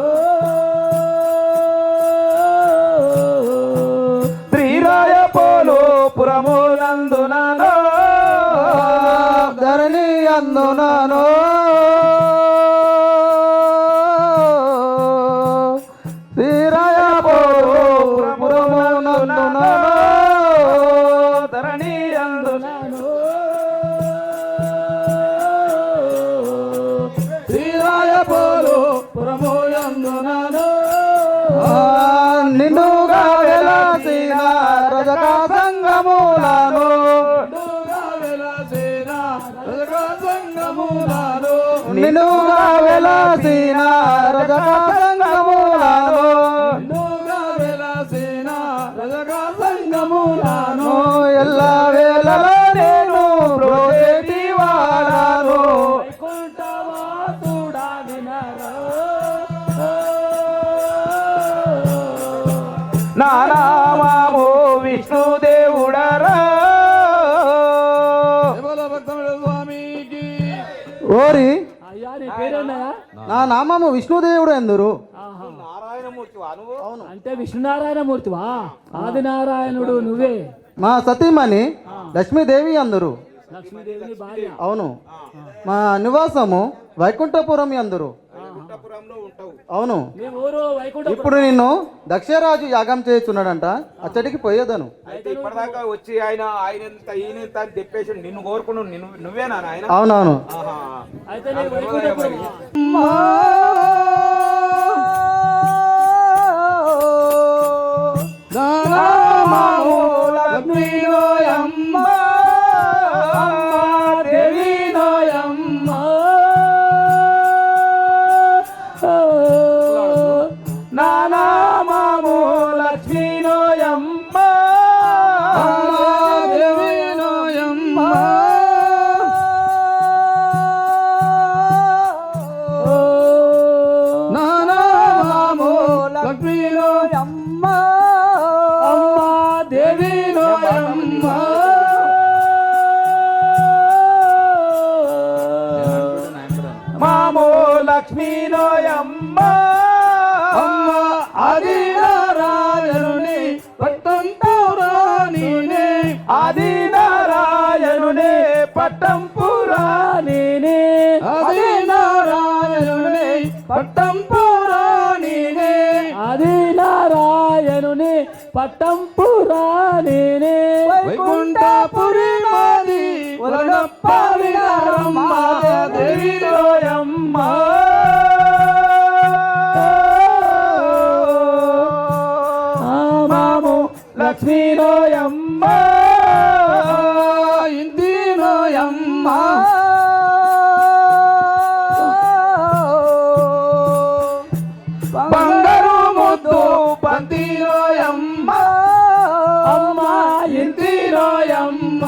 శ్రీరాయ పోలు పురమునందునాను
ధరణి అందునను శ్రీరాయ పోలు పురమునందునను
ధరణి అందునాను
శ్రీరాయ పోలు పురమోయందునను
నిన్నుగా వెలసిన రజక సంగములను
వెలసేన రజక సంగములను
నిన్నుగా వెల వెలసిన రజక సంగములను
నిండుగా వెలసిన రజక సంగములను
ఎల్ల వేళలో నేను ప్రోసేటి వాడను
వైకుంఠవాసుడా వినరో.
నా నామము విష్ణుదేవుడరా.
కేవల భక్తముల స్వామికి.
ఓరి
అయ్యా నీ పేరేందయ్యా?
నా నామము విష్ణుదేవుడు ఎందురు.
ఆహా.
నారాయణమూర్తి నువ్వు?
అంటే విష్ణునారాయణమూర్తివా? ఆదినారాయణుడు నువ్వే.
మా సతీమణి లక్ష్మీదేవి అందరు.
లక్ష్మీదేవిని భార్య.
అవును. మా నివాసము వైకుంఠపురం అందరు.
వైకుంఠపురంలో ఉంటావు.
అవును.
మీ ఊరు వైకుంఠ.
ఇప్పుడు నిన్ను దక్షరాజు యాగం చేస్తున్నాడంట, అచ్చడికి పోయేదను.
అయితే ఇప్పటిదాకా వచ్చి ఆయన ఈయనంత అని చెప్పేసి నిన్ను కోరుకును నువ్వేనా ఆయన?
అవునవును.
ఆహా.
అయితే నేను వైకుంఠపురం.
నామము లక్ష్మీలోయమ్మ
దేవినోయమ్మ.
నా నామము లక్ష్మీనోయమ్మ.
దేవిలోయమ్మ నా నామము లక్ష్మీలోయమ్మ
అమ్మా
దేవిలోయమ్మ
మామో లక్ష్మీనోయమ్మ.
అమ్మ ఆదినారాయణుని పట్టం పురాణినే
ఆదినారాయణునే పట్టం పురాణినే.
ఆదినారాయణుని పట్టం పురాణినే
ఆదినారాయణుని పట్టం పురాణినే.
వైకుంఠపురి మాది వలనప్ప వినారమ్మ దేవిలోయమ్మ
మాము
లక్ష్మీనోయమ్మ.
ఇందిలోయమ్మ
బంగారు ముద్దు బంతిలోయమ్మ.
అమ్మా
ఇంతిలోయమ్మ.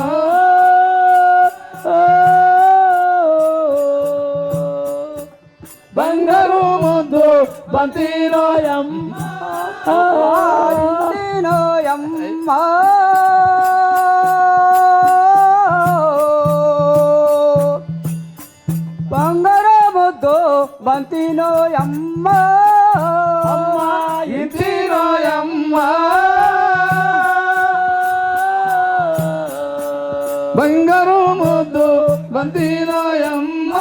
బంగారు ముద్దు బంతిలోయమ్మ.
బంగారు ముద్దు బంతినోయమ్మ.
అమ్మా
ఇంతిలోయమ్మ.
బంగారు ముద్దు బంతిలోయమ్మ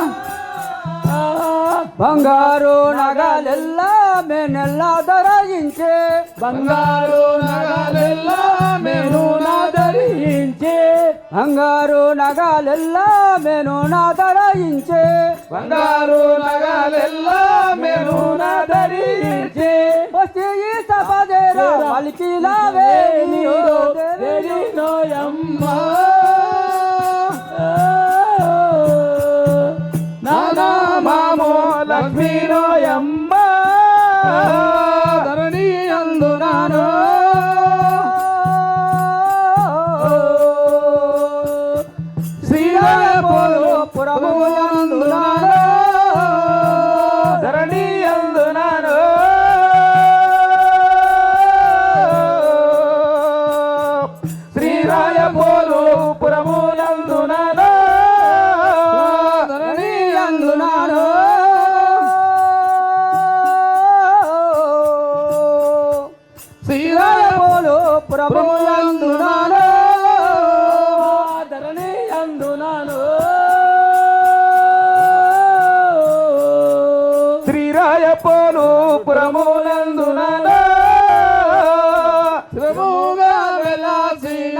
బంగారు నగలెల్లా మెనెల్లా ధరించే.
బంగారు నగలెల్లా మేను నాదరించే.
బంగారు నగలెల్లా మెను ధరించే.
బంగారు నగలెల్లా మెను నాదరించే.
వచ్చి ఈ సభదేరా పలికిలావే నీరో
దేవినోయమ్మ.
నా నామము లక్ష్మీనోయమ్మ.
ధరణి అందునాను
శ్రీరాయపురు
పురమునందునాను.
ధరణి అందునాను. శ్రీరాయపురు పురమునందునాను.
ధరణి
అందునాను. శ్రీరాయములు ప్రభులందునాను.
ధరణి అందునాను.
శ్రీరాయపురు పురమునందునాను.
స్థిరముగా వెలసిన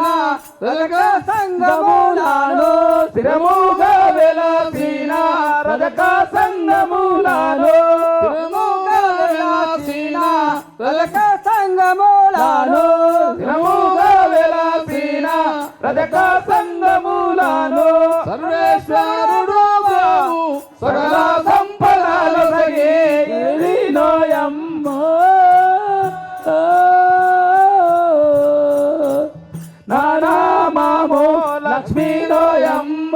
రజక
సంగములాను.
స్థిరముగా వెలసిన రజక సంగములాను.
స్థిరముగా వెలసిన
రజక సంగములాను.
స్థిరముగా వెలసిన రజక సంగములాను.
సర్వేశ్వరుడు బాబు
సకల సంపదలు
నా నామము లక్ష్మీదోయమ్మ.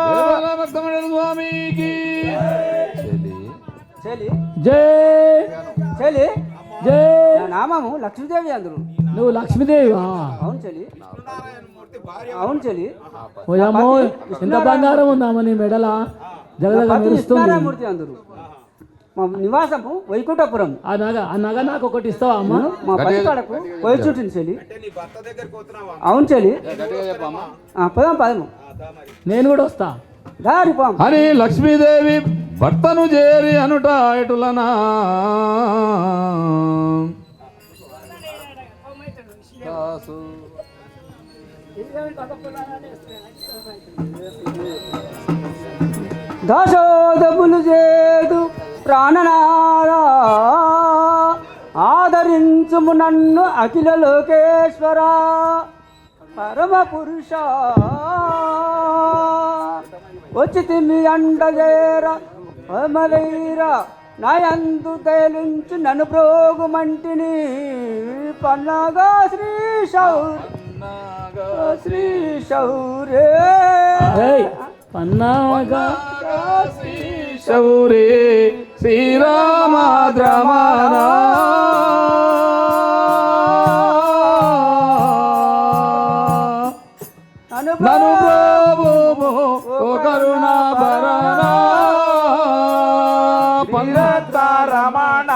దేవాలయ భక్తమండలి స్వామికి
చెలి
జై
చెలి
జై.
నా నామము లక్ష్మీదేవి అందరు.
నువ్వు లక్ష్మీదేవివా?
అవును చెలి, అవును చెలి.
ఓయమ్మో, ఎంత బంగారం ఉందామా నీ మెడల, జగదగ మెరుస్తుంది.
విష్ణునారాయణమూర్తి అందరు. మా నివాసము వైకుంఠపురం.
ఆ నగ నాకు ఒకటి ఇస్తావా అమ్మ?
మా పది కాడకు పోయి చుట్టింది చెలి.
అంటే నీ భర్త దగ్గరికి వస్తున్నావా?
అవును చెలి.
గట్టిగా చెప్పమ్మా.
పదం పదము
నేను కూడా వస్తా.
దారి పాము.
అని లక్ష్మీదేవి భర్తను చేరి అనుట ఎటులనా
దాసోదములు చేదు ప్రాణనాదా ఆదరించుము నన్ను అఖిల లోకేశ్వర పరమ పురుష వచ్చి తిమ్మి అండజేర అమలైర నాయందు తేలించి నన్ను ప్రోగుమంటిని పన్నగా శ్రీ శౌరే
పన్నాగా
శౌరే శ్రీరామాద్రమానా నను ప్రభువు ఓ కరుణాభరణా
రమణ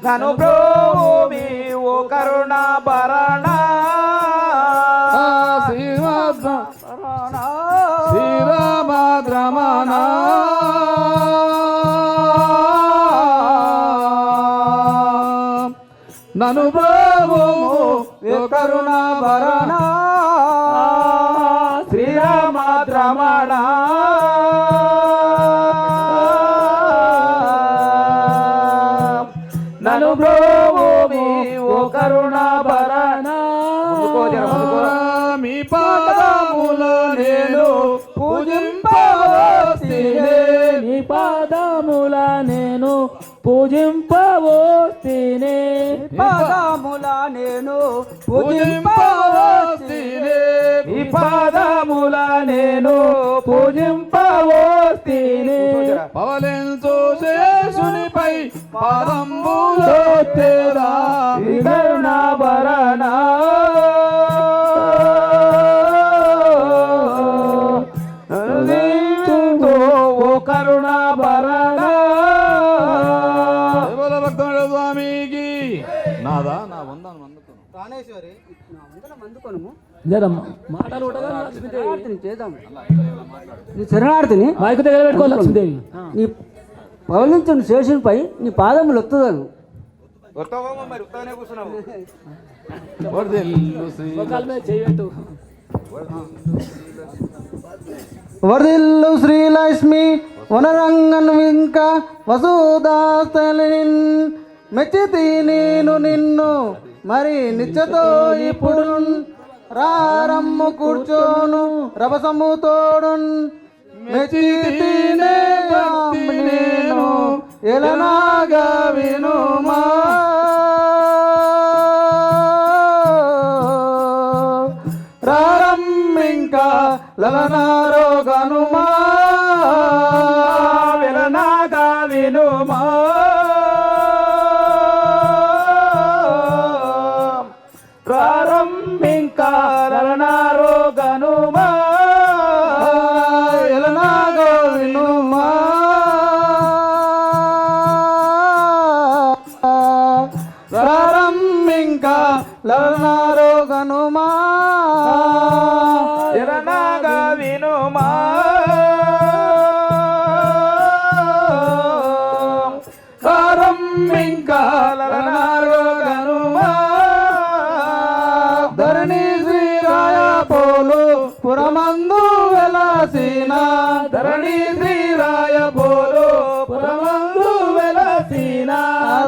నను ప్రోమి ఓ కరుణాభరణ
శ్రీరామాద్రమానా నను ప్రభువు ఓ కరుణాభరణా
శ్రీరామాద్రమణ నను ప్రోమి ఓ కరుణాభరణ.
మీ పాదములో నేను పూజింపవలసినే
నీ పాదముల నేను పూజింపవోస్తేనే.
పాదముల నేను
పూజింపవలసినే
నీ పాదముల నేను పూజింపవోస్తేనే.
పవలించు శేషునిపై పాదంబులో తేరా
కరుణాభరణ ఓ కరుణాభరణ.
దేవాలయ భక్తమండలి స్వామికి నాదా నా వందనం అందుకును
అందుకోను
జరమ్మా మాటలు ఉండగా లక్ష్మీదేవి
చేద్దాం. నీ శరణార్థిని
మైకు దగ్గర పెట్టుకో లక్ష్మీదేవి.
నీ పవలించిన శేషునిపై నీ పాదములు ఒత్తుదాను.
వస్తావా మరి ఉత్తానే కూర్చున్నావు.
వర్ధిల్లు శ్రీ
ఒకళ్ళ మీద చేయట్టు.
వరదిల్లు శ్రీలక్ష్మి వనరంగన్ వింక వసుదాస్తలిన్ మెచ్చితి నేను నిన్ను మరి నిచ్చతో ఇప్పుడు రారమ్ము కూర్చోను రభసము తోడున్ మెచ్చితి నేను ఎలనాగా వినుమా రారమ్మింకా లలనారో గనుమా
వెలనాగా వినుమా ప్రారంభింకా లలనారో గనుమా
ఎలనాగో వినుమా ప్రారంభింకా లలనారో గనుమా
ఎలనాగా వినుమా ప్రారంభింకా లలనారో గనుమా
ధరణి శ్రీరాయ పోలు పురమందు వెలసిన
ధరణి శ్రీరాయ పోలు పురమందు వెలసిన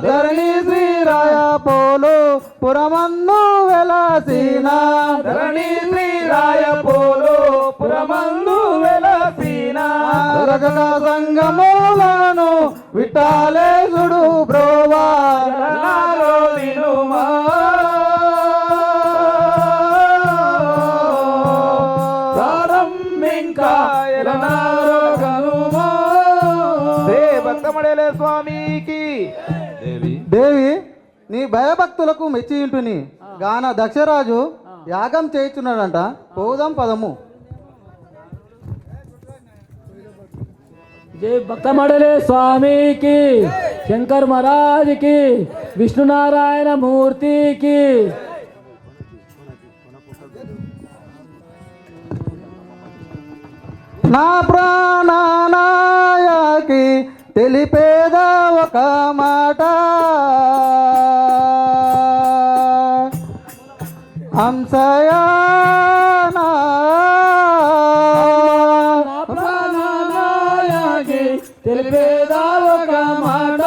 ధరణి శ్రీరాయ పోలు పురమందు వెలసిన
ధరణి శ్రీరాయ పోలు పురమందు వెలసిన
రజక సంగములను విఠాలేశుడు బ్రోవా
స్వామికి.
దేవి
దేవి నీ భయభక్తులకు మెచ్చి ఇంటుని గాన దక్షరాజు యాగం చేయుచున్నాడంట, పోదాం పదము.
జై భక్త మడలే స్వామికి, శంకర్ మహారాజ్కి, విష్ణునారాయణ మూర్తికి.
నా ప్రాణనాయకి తెలిపేద ఒక మాట, హంసయానా
ప్రాణనాయకి తెలిపేదా ఒక మాట,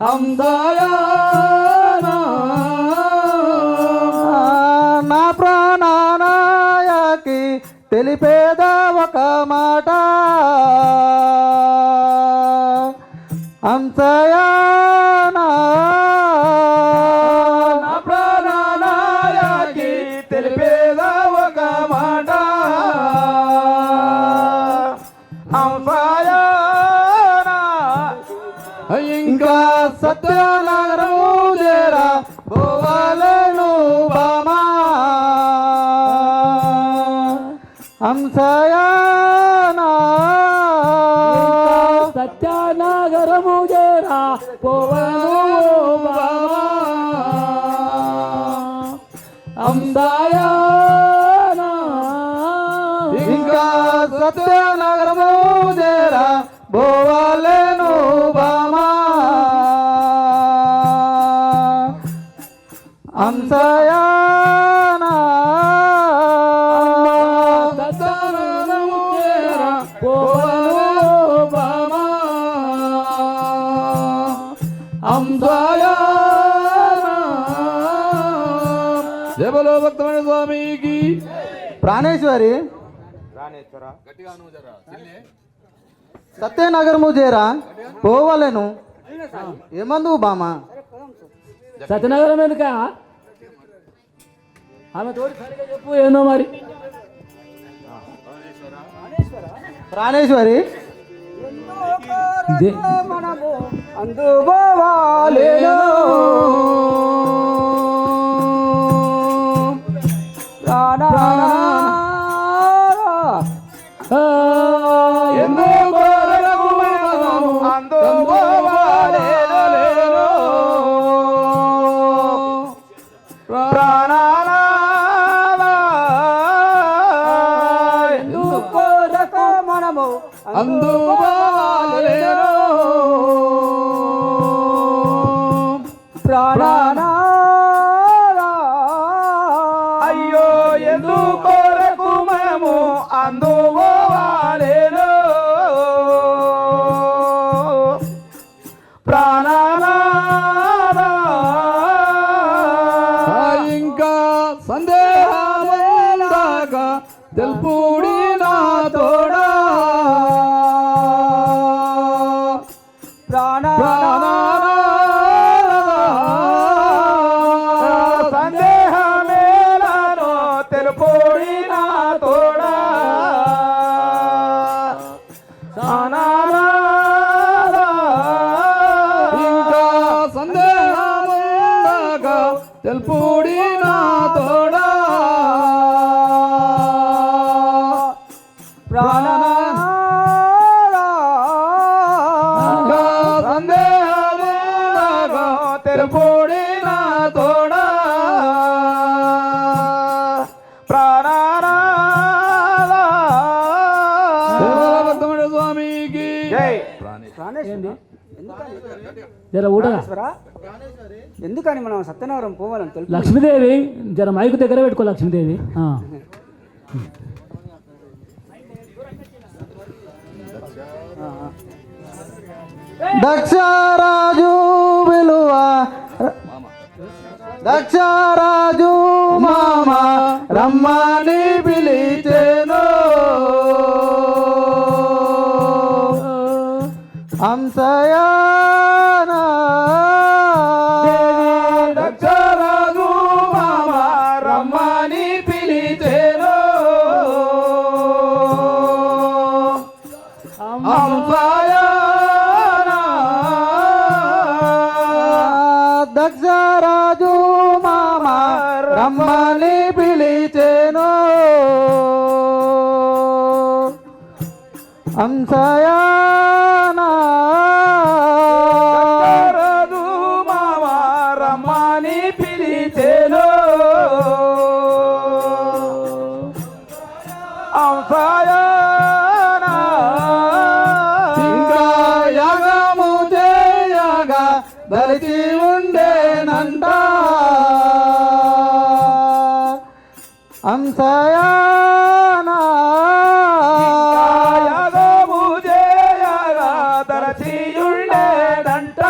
హంసయానా.
నా ప్రాణనాయకి తెలిపేద ఒక మాట, హంసయానా
ప్రాణనాయకి తెలిపేదా ఒక మాట, హంసయానా.
ఇంకా సత్యనగరము చేరా పోవాలను బామా, హంసయానా
సత్యనగరము చేరా పోవను బావా, హంసయానా.
ఇంకా సత్యనగరము చేరా పోవాలను బామా, హంసయానా
సత్యనగరము చేరా పోవను బావా, హంసయానా.
జయ బలో భక్తమైన స్వామికి.
ప్రాణేశ్వరి సత్యనగరము చేరా పోవలను ఏమందు బామా,
సత్యనగరం ఎందుక? ఆమె తోటి సరిగా చెప్పు ఏందో మరి.
ప్రాణేశ్వరి
మనము అందుకోవాలేను,
ఎందుకు
అందుకోవాలేను, ప్రాణనాథా.
ఎందుకొరకు మనము
అందుకోవాలేను,
ప్రాణనాథా.
అయ్యో ఎందుకొరకు మేము అందుకోవాలేను, ప్రాణనాథా.
ఇంకా సందేహముందాక తెలుపుడి నా తోడా,
సందేహమేలను తెలుపుడి నా తోడా,
ఇంకా సందేహముందాక తెలుపుడి నా తోడా, ఇంకా సందేహముందాక తెలుపుడి నా తోడా,
ప్రాణనాథా.
జయ బలో భక్తమైన స్వామికి.
జై.
జర ఊటగా.
ఎందుకని మనం సత్యనగరం పోవాలని తెలుపు.
లక్ష్మీదేవి జర మైకు దగ్గర పెట్టుకో లక్ష్మీదేవి.
దక్షరాజు విలువ, దక్షరాజు మామ రమ్మని పిలిచేను, హంసయానా
దక్షరాజు మామ రమ్మని పిలిచేను, హంసయానా.
దక్షరాజు మామ రమ్మని పిలిచేను అంశయానా
రాజు మామ రమ్మని పిలిచేను అంశయానా
ఇంకా యాగము చేయగా దలిచి ఉండేనంట అంశయానా
యాగము చేయగా దలచియుండేనంట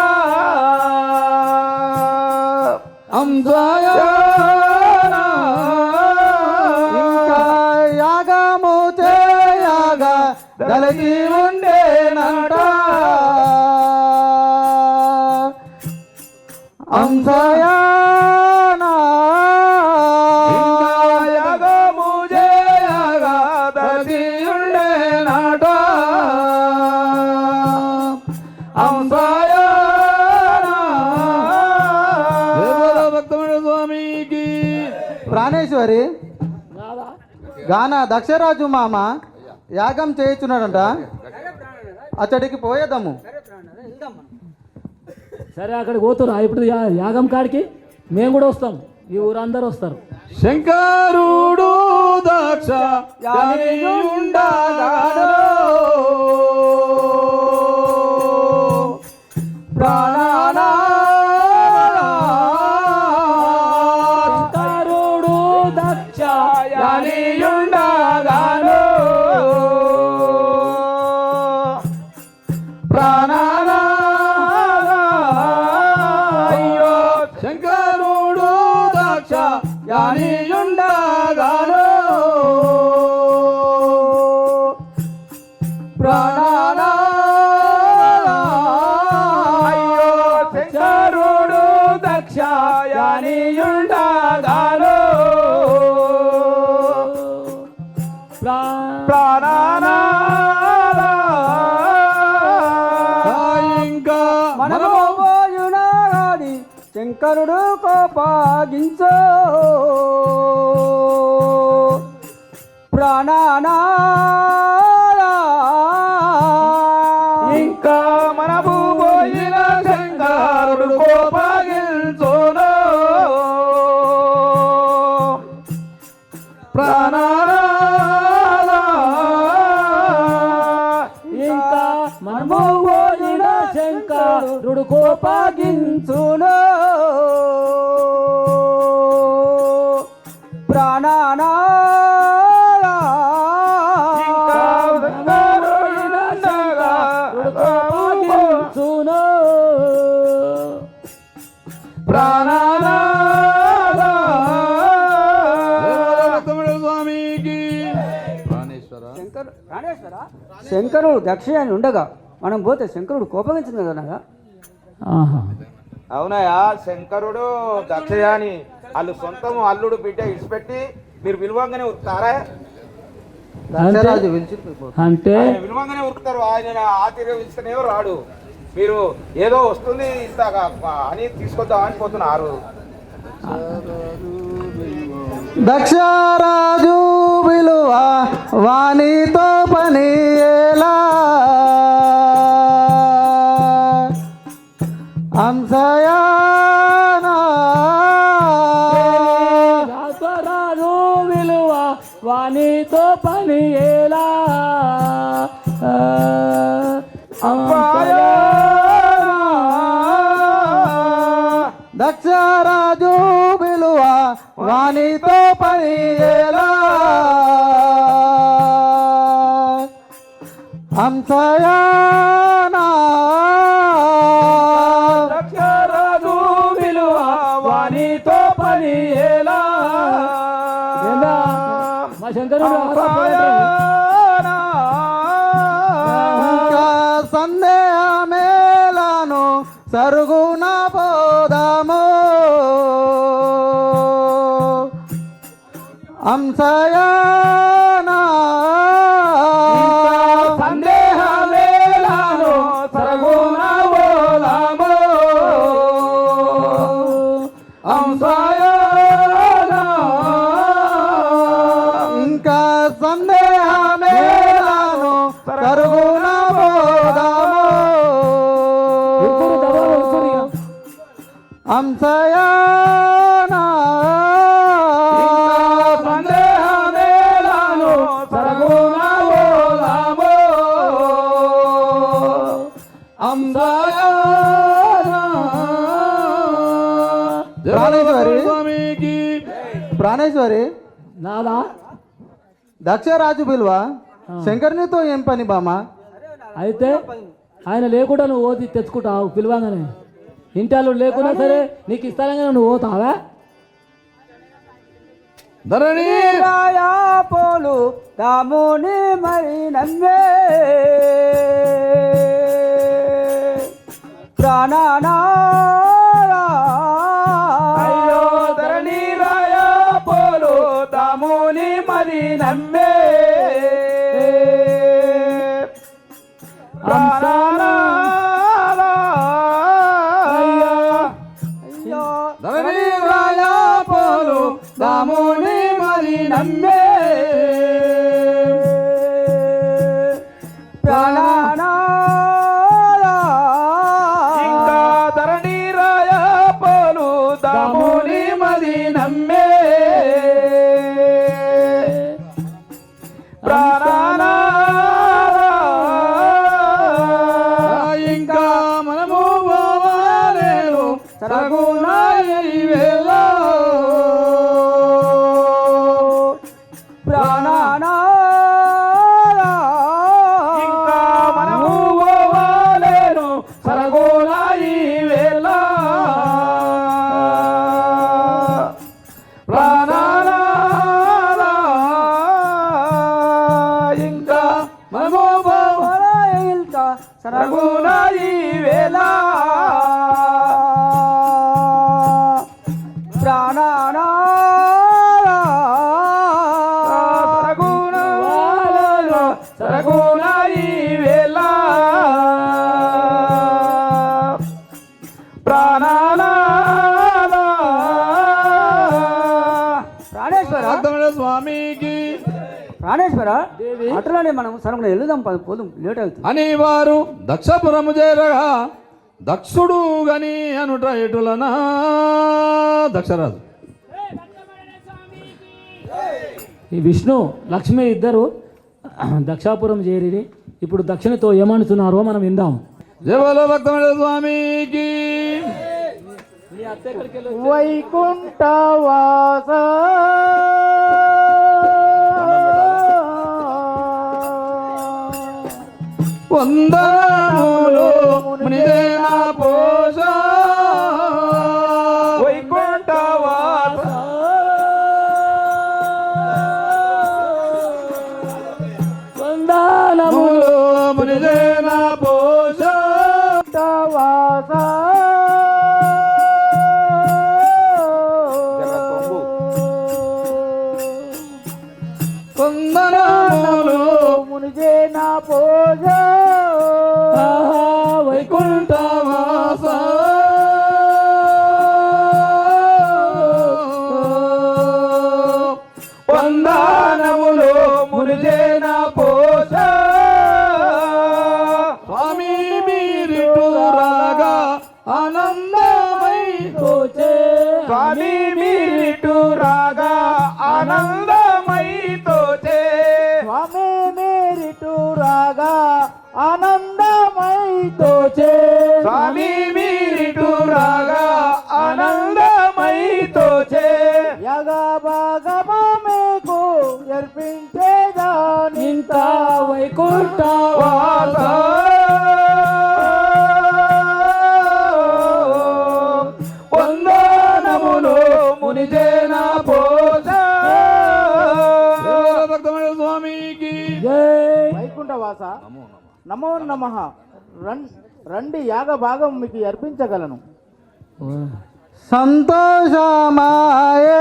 అంశయానా ఇంకా యాగము చేయగా దలిచి ఉండేనంట అంశయానా
యాగము చేయగా దలచియుండేనంట
భక్తమైన స్వామికి
ప్రాణేశ్వరి గాన దక్షరాజు మామ యాగం చేయించున్నాడంట అతడికి పోయేద్దాము
సరే అక్కడికి పోతున్నా ఇప్పుడు యాగం కాడికి మేము కూడా వస్తాం ఈ ఊరందరూ వస్తారు
శంకరుడు దక్ష ఉండగాడు
శంకరుడు దక్ష
యానియుండగాను అయ్యో
శంకరుడు దక్ష యానియుండగాను
అయ్యో శంకరుడు దక్ష యానియుండగాను ప్రాణానాలా
ఇంకా
మనము పోయునా గాని శంకరుడు కోపాగించో ప్రాణానాలా
ఇంకా మనము పోయిన శంకరుడు కోపగించును ప్రాణాలా
ఇంకా మనము పోయిన శంకరుడు కోపగించును
ప్రాణానాలా
ఇంకా శంకరుడు శంకరుడు
కోపగించును
ప్రాణాలా
భక్తమైన స్వామికి
శంకరుడు దక్ష అని ఉండగా మనం పోతే శంకరుడు కోపగించింది కదనగా
ఆహా
అవునయా శంకరుడు దక్షయాని వాళ్ళు సొంతం అల్లుడు బిడ్డ ఇడిచిపెట్టి మీరు విలువంగానే ఉరుకుతారా
దక్షరాజు పిలిచి
అంటే
ఆయన విలువంగానే ఉరుకుతారు ఆయన ఆశీర్వదిస్తేనే రాడు మీరు ఏదో వస్తుంది ఇంత అని తీసుకొద్దాం అని పోతున్నారు
దక్షరాజు విలువ వానితో పని ఎలా అంశయానా
రాజు విలువ వానితో పని ఎలా
దక్షరాజు విలువ వానితో పని ఎలా అంశయానా
దక్షరాజు విలువ వానితో పని ఎలా
మా శంకరుడు
ఇంకా సందేహమేలాను సరుగున పోదాము అంశయానా
సందేహమేలా
అంశయానా
సందేహమేలాను సరగుణ ఓదామో
ప్రాణేశ్వరి.
స్వామికి
ప్రాణేశ్వరి,
నాదా
దక్షరాజు బిల్వ శంకరునితో ఏం పని బామా?
అయితే ఆయన లేకుండా నువ్వు ఓతి తెచ్చుకుంటావు పిలవంగానే. ఇంటాలు లేకున్నా సరే నీకు ఇస్తానంగా నువ్వు పోతావా?
ధరణి
రాయా పోలు దాముని మరి నమ్మే ప్రాణనారా
అయ్యో ధరణి రాయ పోలు దాముని మరి నమ్మే
ధరణి రాయా పోలు దాముని మరి నమ్మే
ఇంకా ధరణి రాయ పోలు దాముని మరి నమ్మే
ఇంకా మనము పోవాలేను సరగుణ ఈ వేళ
ఇంకా మనము పోవాలేను సరగోల ఈ వేళ ప్రాణాలా ఇంకా
మనము
సరగోల ఈ వేళ సరగోల ఈ వేళ ప్రాణాలా
ప్రాణేశ్వర
స్వామికి
ప్రాణేశ్వర అట్లనే మనం సరకున వెళ్దాం పోదాం, లేట్ అవుతుంది
అని వారు దక్షపురము చేరగా దక్షుడు గని అనుట ఎటులనా దక్షరాజు.
ఈ విష్ణు లక్ష్మి ఇద్దరు దక్షాపురం చేరి ఇప్పుడు దక్షిణతో ఏమనుతున్నారో మనం విందాం.
జయబోలో భక్తమణ స్వామికి.
వైకుంఠవాస
వందనములు మునిదేనా పోష
వైకుంఠవాస
వందనములు
మునిదేనా పోష
వాస
వందనములు
మునిజేన పోజ
వైకుంఠవాస
వందనములు మునిజేన పోష
స్వామి మీరిటు రాగా ఆనందమై తోచే
స్వామి మీరిటు రాగా ఆనందమై తోచే
స్వామి మేరిటు రాగా ఆనందమై తోచే
స్వామి మీరిటు రాగా ఆనందమై తోచే
యగ భాగమేకు ఎర్పించేదానింత
వైకుంఠవాస
వందనములు మునిజేన పోష
భక్తమణ స్వామికి.
వైకుంఠవాస నమో నమః. రండి యాగ భాగం మీకు అర్పించగలను.
సంతోషమాయే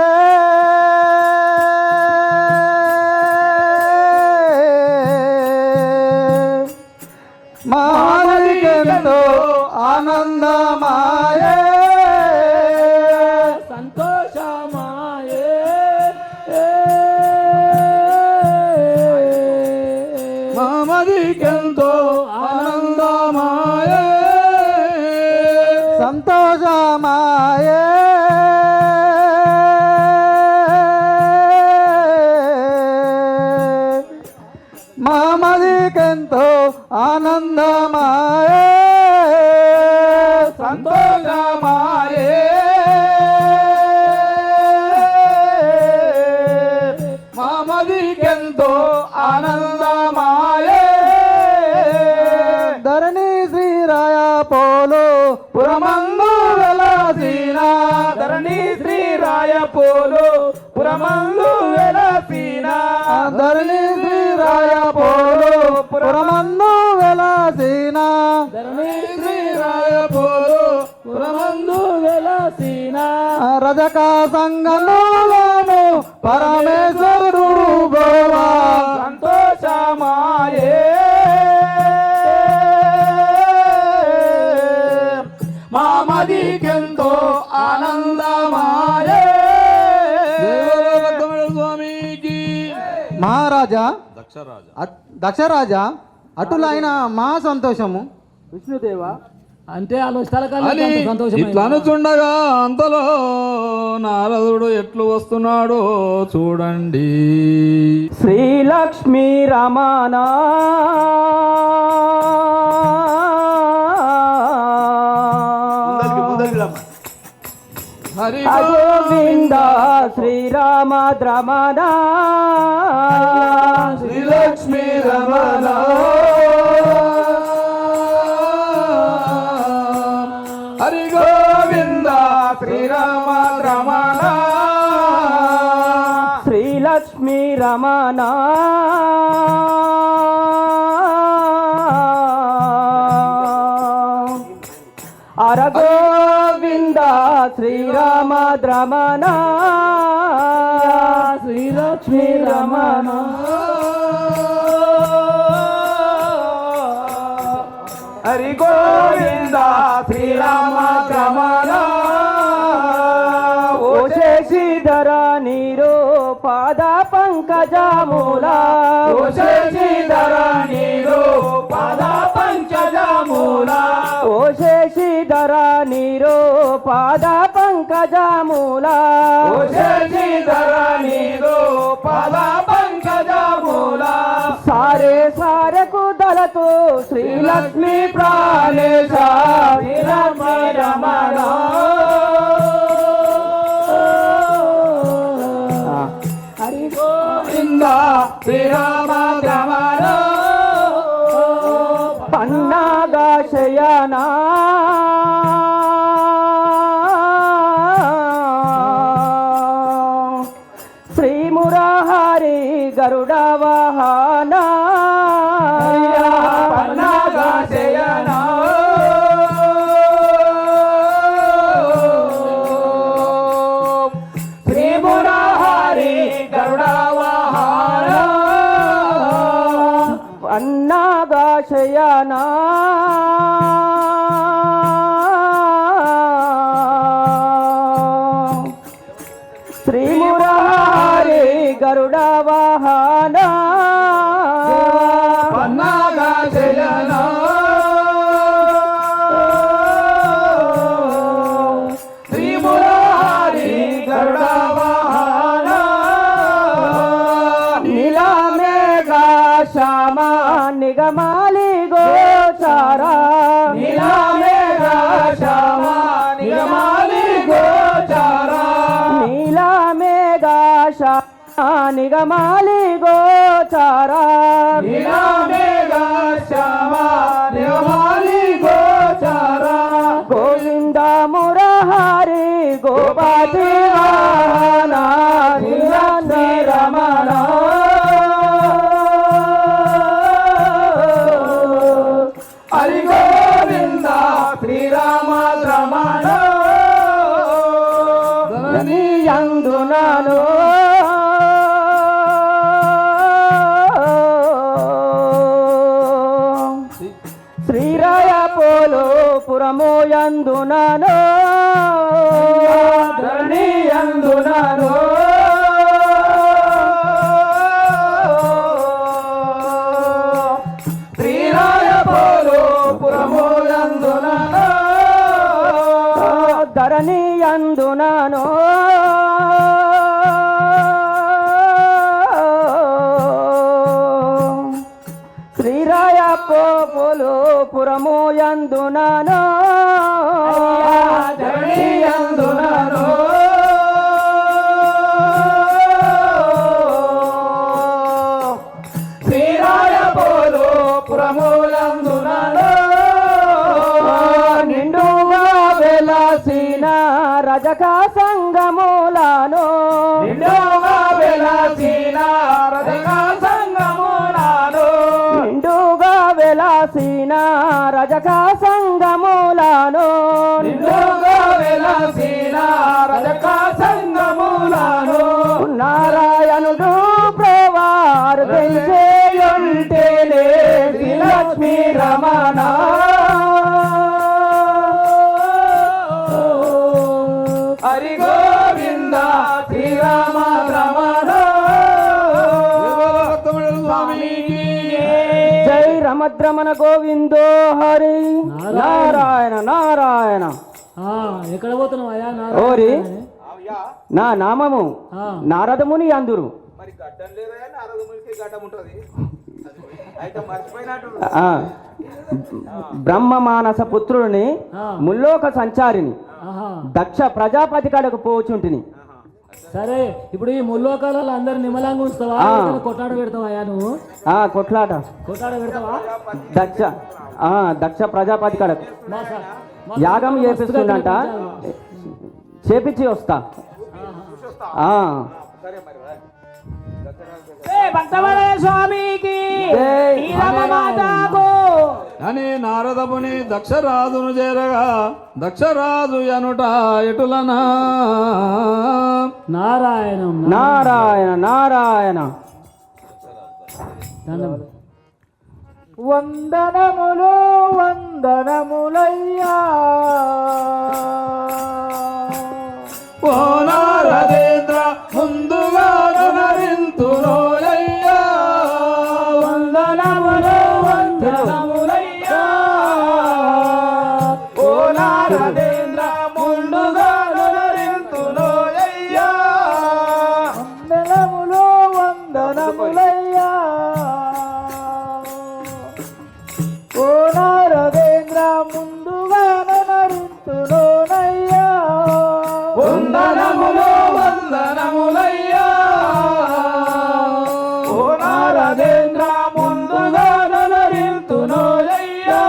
మానవికెంతో ఆనందమాయే
సంతోషమాయే
మామదికెంతో ఆనందమాయే
సంతోషమాయే ఆనందమాయే మామదికెంతో ఆనందమాయే
సంతోషమాయే మామదికెంతో ఆనందమాయే
ధరణి శ్రీరాయ పోలు
పురమందు వెలసిన ధరణి శ్రీరాయ పోలు పురమందు వెలసిన
ధరణి శ్రీరాయ పోలు పురమందు వెలసిన
శ్రీరాయ పోలు పురమందు వెలసిన
రజక సంగములను పరమేశ్వరుడు గోవా
సంతోషమాయే మామదికెంతో ఆనందమాయే
స్వామికి
మహారాజా
దక్షరాజ
దక్షరాజా అటులైన మా సంతోషము
విష్ణుదేవ
అంటే వాళ్ళు స్థల
అని
సంతోషం
ఇట్లా అనుచుండగా అంతలో నారదుడు ఎట్లు వస్తున్నాడో చూడండి.
శ్రీలక్ష్మీ రమణ
హరి
గోవింద శ్రీరామ ద్రమణ
శ్రీలక్ష్మీ రమణ హరి గోవింద శ్రీరామ రమణ
శ్రీలక్ష్మీ రమణ అరగోవింద శ్రీరామ ద్రమణ శ్రీలక్ష్మీ రమణ
హరి గోవింద శ్రీరామ రమణ
ఓ శశిధర నీరో పాద పంకజమూల
ఓ శశిధర నీరు పద పంచజమూల
ఓ శశిధర నీరో పాద పంకజమూల
ఓ శశిధర నీరు పద పంచజమూల
సారే సారెకు దళతో శ్రీలక్ష్మీ ప్రాణేశ
శ్రీలక్ష్మీ రమణ
హరి
గోవింద శ్రీరామ రమణ
పన్నాగా శయనా శ్రీ మురారి గరుడ వాహన
పన్నాగా శయన శ్రీ మురారి గరుడ వాహన
పన్నాగా శయనా శ్రీ మురారి గరుడ వాహన
పన్నాగా శయన శ్రీ మురారి గరుడ వాహన
నీలమేఘా శ్యామ నిగమాలి గోచారా
నీలమేఘా శ్యామ నిగమాలి గోచారా
నీలమేఘా శ్యామ నిగమాలి గోచారా
నీలమేఘా శ్యామ నిగమాలి గోచారా
గోవింద మురహరి గోపతి వాహన
శ్రీలక్ష్మీ రమణ హరి గోవింద శ్రీరామ రమణ
యందునను శ్రీరాయ పోలో పురము యందునను
ధరణి యందునను శ్రీరాయ పోలు పురము యందునను
ధరణి అందునాను శ్రీరాయ పోపులు పురము యందునాను ధరణి అందునాను శ్రీరాయ పోలు పురము యందునాను నిండుగా వెలసిన రజక సంగములను నిండుగా వెలసిన రజక సంగములను నిండుగా వెలసిన రజక సంగములను నిండుగా వెలసిన రజక సంగములను నారాయణుడు ప్రవార్దించేయుంటేనే శ్రీలక్ష్మీ రమణ హరి గోవింద శ్రీరామ రమణ జై రమద్రమణ గోవిందో హరి నారాయణ నారాయణ.
ఎక్కడ పోతున్నావు అయ్యా
ఓరి
అయ్యా
నా నామము నారదముని అందురు.
మరి గడ్డం లేదా నారదమునికి గడ్డం ఉంటుంది అయితే మర్చిపోయినట్టు.
బ్రహ్మ మానస పుత్రుడిని ముల్లోక సంచారిని దక్ష ప్రజాపతి కాడకు పోచుంటిని.
సరే ఇప్పుడు ఈ ముల్లోకాలలో అందరు నిమ్మలంగా ఉంచుతావా కొట్లాడ పెడతావా అయ్యా నువ్వు?
కొట్లాట
కొట్లాడ పెడతావా?
దక్ష దక్ష ప్రజాపతి కాడకు యాగం చేపిస్తుందంట, చేపించి వస్తా.
సరే మరి
స్వామికి
అని నారదముని దక్షరాజును చేరగా దక్షరాజు ఎనుట ఎటులనా
నారాయణం
నారాయణ నారాయణ.
వందనములు వందనములయ్యా
ఓ నారదేంద్ర ముందుగా నరింతురోయ్యా
వందనములు వందనములయ్యా
ఓ నారదేంద్ర ముందుగా నరింతురోయ్యా
వందనములు వందనములయ్యా ఓ నారదేంద్ర ముందుగా నరింతులోనయ్యా
వందనములు వందనములయ్యా ఓ నారదేంద్ర ముందుగా నరింతునోయ్యా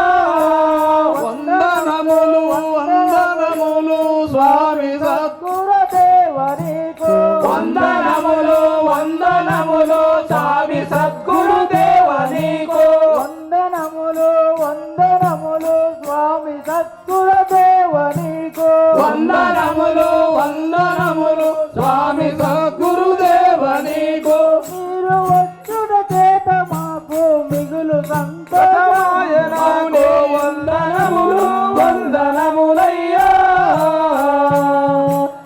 వందనములు వందనములు స్వామి
సద్గురుదేవనికు
వందనములు వందనములు స్వామి సద్గురుదేవనికు
వందనములు వందనములు స్వామి సద్గురుదేవనికు
వందనములు వందనములు స్వామి సద్గురుదేవనికు
మీరు వచ్చుట చేత మాకు మిగులు సంతోషమాయనాకు
వందనములు వందనములయ్యా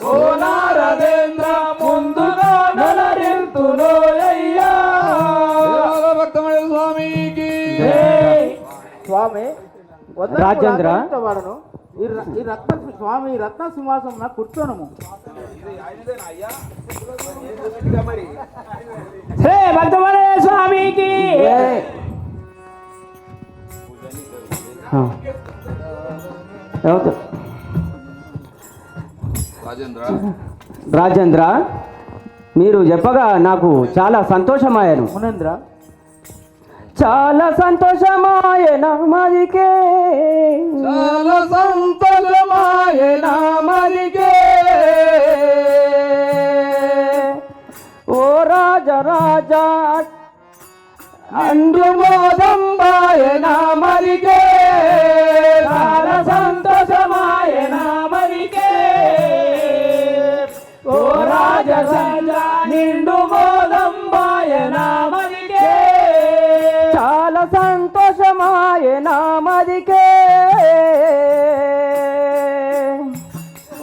ఓ నారదేంద్ర ముందుగా నరింతునోయ్యా భక్తమణి స్వామికి
స్వామి
రాజేంద్ర.
వాడను ఈ రత్న స్వామి రత్న సింహాసం నాకు కూర్చోనము
మరి
శ్రీ భక్తమణి స్వామికి
రాజేంద్ర, మీరు చెప్పగా నాకు చాలా సంతోషమాయను.
మునేంద్ర
చాలా సంతోషమాయన మదికే
చాలా సంతోషమాయన
మదికే ఓ రాజరాజా అందు మోదంబాయన మదికే చాలా సంతోషమాయన మదికే ఓ రాజరాజా నిండు మోదంబాయన మదికే చాలా సంతోషమాయన మదికే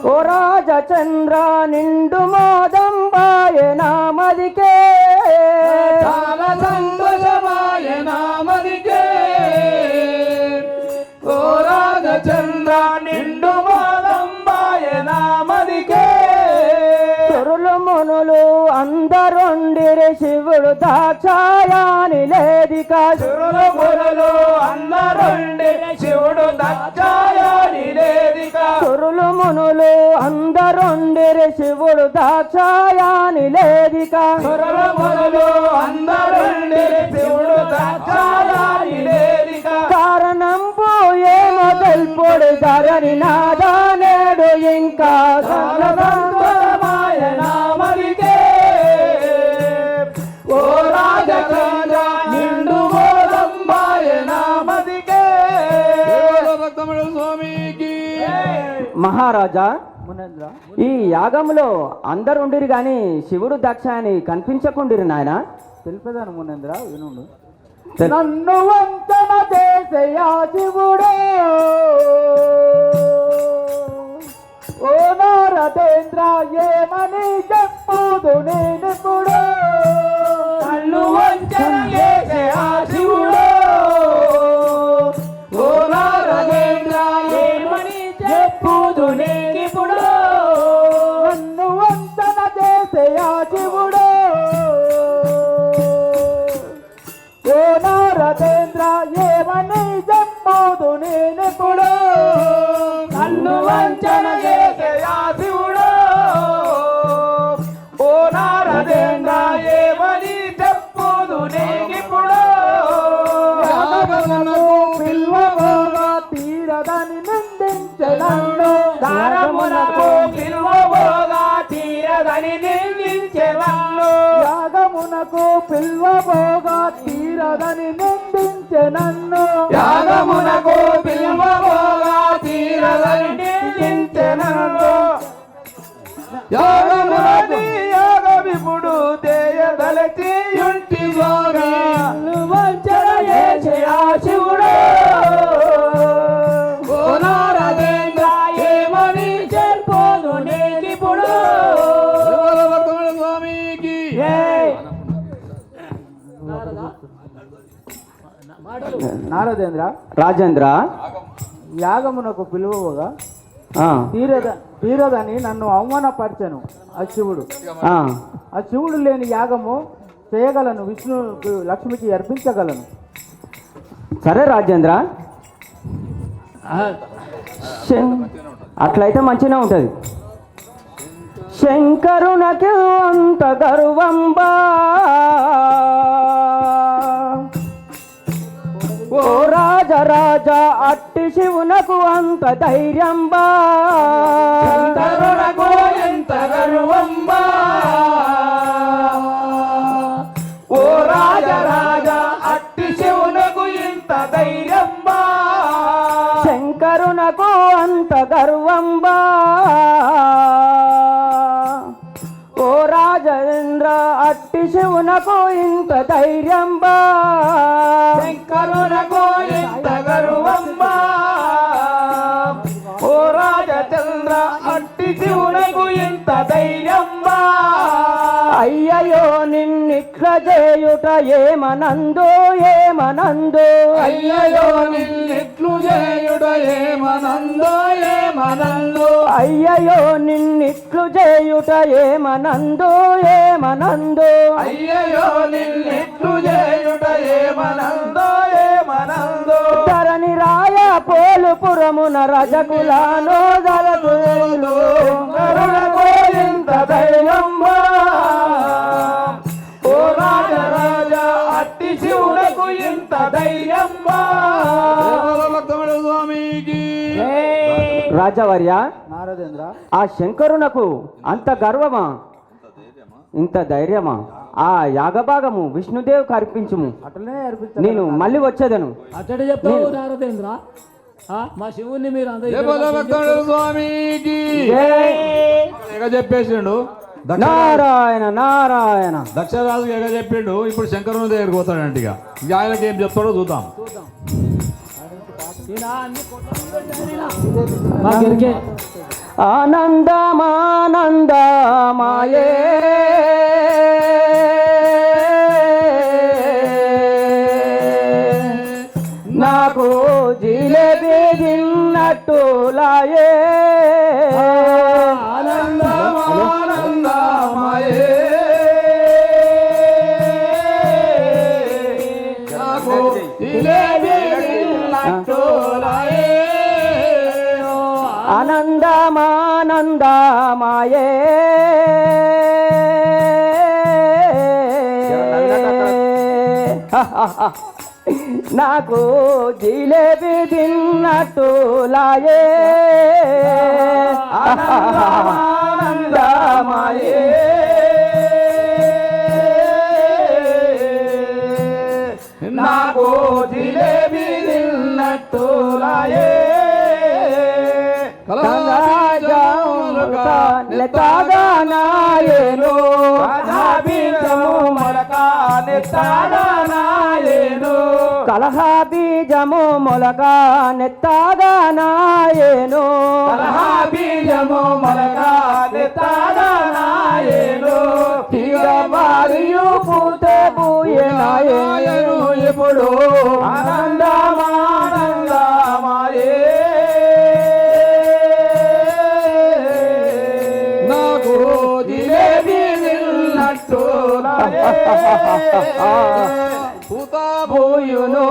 ఓ రాజచంద్ర నిండు మోదంబాయన మదికే
చాలా సంతోషమాయన మదికే ఓ రాజచంద్ర నిండు మోదంబాయన
శివుడు దాక్షాయాని లేదిక
సురులు మునులు అందరుండిరి శివుడు దాక్షాయాని లేదిక
సురులు మునులు అందరుండిరి శివుడు దాక్షాయాని లేదిక
సురులు మునులు అందరుండిరి శివుడు దాక్షాయాని లేదిక
కారణం ఏమో తెలుపుడు ధరణి నాదా నేడు ఇంకా
సంతోషమాయ నామదికే ఓ రాజకాండ నిండు గోదంబాయ నామదికే
భక్తముడు స్వామికి
మహారాజా
మునేంద్ర
ఈ యాగంలో అందరుండిరి గాని శివుడు దక్ష అని కనిపించకుండిరి నాయన
తెలిపేదాను మునేంద్ర వినుండు. నన్ను వంచన చేసయా శివుడు ఓ నారదేంద్ర ఏమని చెప్పుదు నేనిప్పుడు
కళ్ళు వంచన చేసే ఆ శివుడు ఓ నారదేంద్ర ఏమని చెప్పుదు నేనిప్పుడు
నన్ను వంచన చేసయా శివుడు ఓ నారదేంద్ర ఏమని చెప్పుదు నేనిప్పుడు
కళ్ళు వంచన చేసే ఆ శివుడు ఓ నారదేంద్ర ఏమని చెప్పుదు నేనిప్పుడు
పిల్వబోగా తీరదని నిందించె నన్ను
దారమునకు పిలువబోగా తీరదని నిందించెవన్ను
యాగమునకు పిల్వబోగా తీరదని నిందించె నన్ను
యాగమునకు పిలువబోగా తీరదని నిందించెనన్ను యాగమునకు యాగమిప్పుడు చేయదలచి యుంటి స్వామి వంచన చేసే ఆ శివుడు ఓ నారదేంద్ర ఏమని చెప్పుదు నేనిప్పుడు
భక్తముడు స్వామికి
నారదేంద్ర
రాజేంద్ర
యాగమునకు పిలువగా
ఆ,
తీరదని నన్ను అవమానపరచను ఆ శివుడు.
ఆ,
ఆ శివుడు లేని యాగము చేయగలను, విష్ణువుకు లక్ష్మికి అర్పించగలను.
సరే రాజేంద్ర అట్లయితే మంచిగా ఉంటది. శంకరునకు అంత గర్వంబా ఓ రాజరాజ అట్టి శివునకు అంత ధైర్యంబా
తరుణకు ఎంత గర్వంబా ఓ రాజరాజ అట్టి శివునకు ఇంత ధైర్యంబా
శంకరునకు అంత గర్వంబా ఓ రాజేంద్ర అట్టి శివునకు ఇంత ధైర్యంబా
శంకరునకు ఇంత గర్వంబా ఓ రాజచంద్ర అట్టి శివునకు ఇంత ధైర్యంబా
అయ్యయ్యో నిన్నిట్ల చేయుట ఏమనందు ఏమనందు
అయ్యయ్యో నిన్నెట్లు చేయుట ఏమనందో ఏమనందో
అయ్యయ్యో నిన్నిట్లు చేయుట ఏమనందు ఏమనందు
అయ్యయ్యో నిన్నెట్లు చేయుట ఏమనందో ఏమనందో
ధరణి రాయ పోలుపురమున రజకులాను దళకులు
కరుణకు ఇంత ధైర్యంబా ఓ రాజరాజ అట్టి శివునకు ఇంత ధైర్యంబా
భక్తముడు స్వామికి
రాజవర్య
నారదేంద్ర
ఆ శంకరునకు అంత గర్వమా ఇంత ధైర్యమా ఆ యాగభాగము విష్ణుదేవుకు అర్పించుము
అట్లనే అర్పించగలను.
నేను మళ్ళీ వచ్చేదను
అట్టడి చెప్తావు నారదేంద్ర మా శివుణ్ణి మీరు
జయ బోలో భక్తముడు స్వామికి ఎగ చెప్పేసిండు
నారాయణ నారాయణ
దక్షరాజు ఎగ చెప్పిండు. ఇప్పుడు శంకరుని దగ్గరికి పోతాడంట. ఇక ఆయనకి ఏం చెప్తాడో చూద్దాం.
మాకెరికే
ఆనందమానందమాయే నాకు జిలేబీ తిన్నట్టులాయే
ఆనందమానందమాయే
ఆనందమానందమాయే నాకు జిలేబీ తిన్నట్టు లాయే ఆనందమాయే
నాకు జిలేబీ తిన్నట్టు లాయే
నెత్తాగానాయేను కలహా బీజము మొలక నెత్తాగానాయేను తీగ మరియు పూతే పూయనాయేను ఇప్పుడు
ఆనందమానందమాయే
నాకు జిలేబీ తిన్నట్టు పూతా
పూయును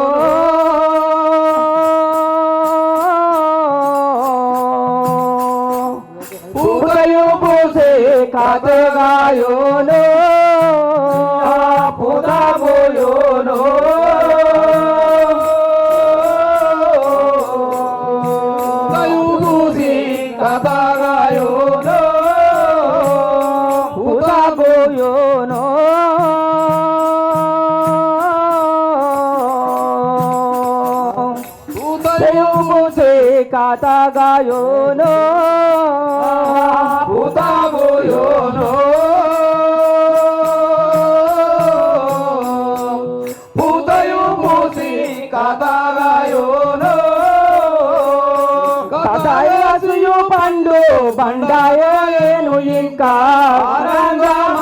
పూతయు పూసే కాతగాయోను పూత పూయును
పూసి
కథగాయోను పూత పూయును పూసే కాతగాయోను పూత పూయును
పూతయు పూసి కథగాయోను
కథయసుయు పండు బండాయేను ఇంకా
ఆనందమానందమాయే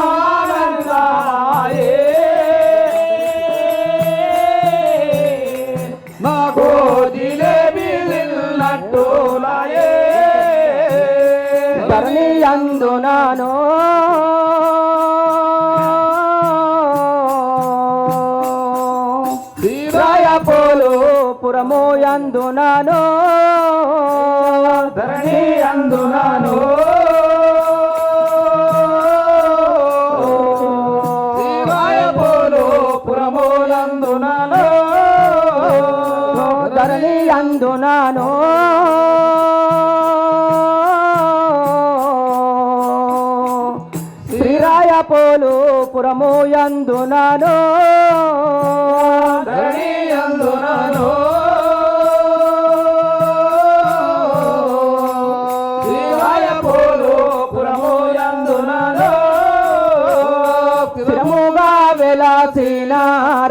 నాకు జిలేబీ తిన్నట్టు లాయే
ధరణి అందునాను రాయపోలు పురము అందునాను
ధరణి అందునాను రాయపోలు పురములందునాను
ధరణి అందునాను శ్రీరాయపోలు పురము అందునాను
ధరణి అందునాను శ్రీరాయపోలు పురములందునాను
స్థిరముగా వెలసిన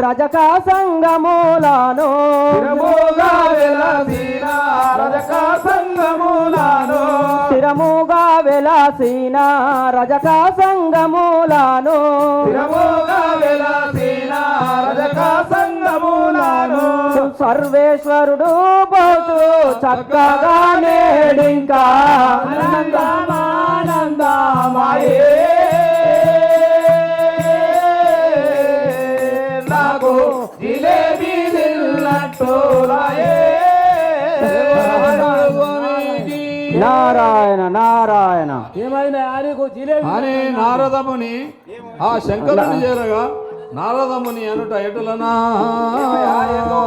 రజక సంగములను
స్థిరముగా వెలసిన రజక సంగములను
స్థిరముగా వెలసిన రజక సంగములను
స్థిరముగా వెలసిన రజక సంగములను
సర్వేశ్వరుడు పోతూ చక్కగా నేడింకా
ఆనందమానందమాయే నాకు జిలేబీ తిన్నట్టు లాయే
నారాయణ నారాయణ
ఏమైనా ఆడికు జిలేబీ
అని నారదముని ఆ శంకరుని చేరగా నారదముని అనుట ఎటులనా
ఏందో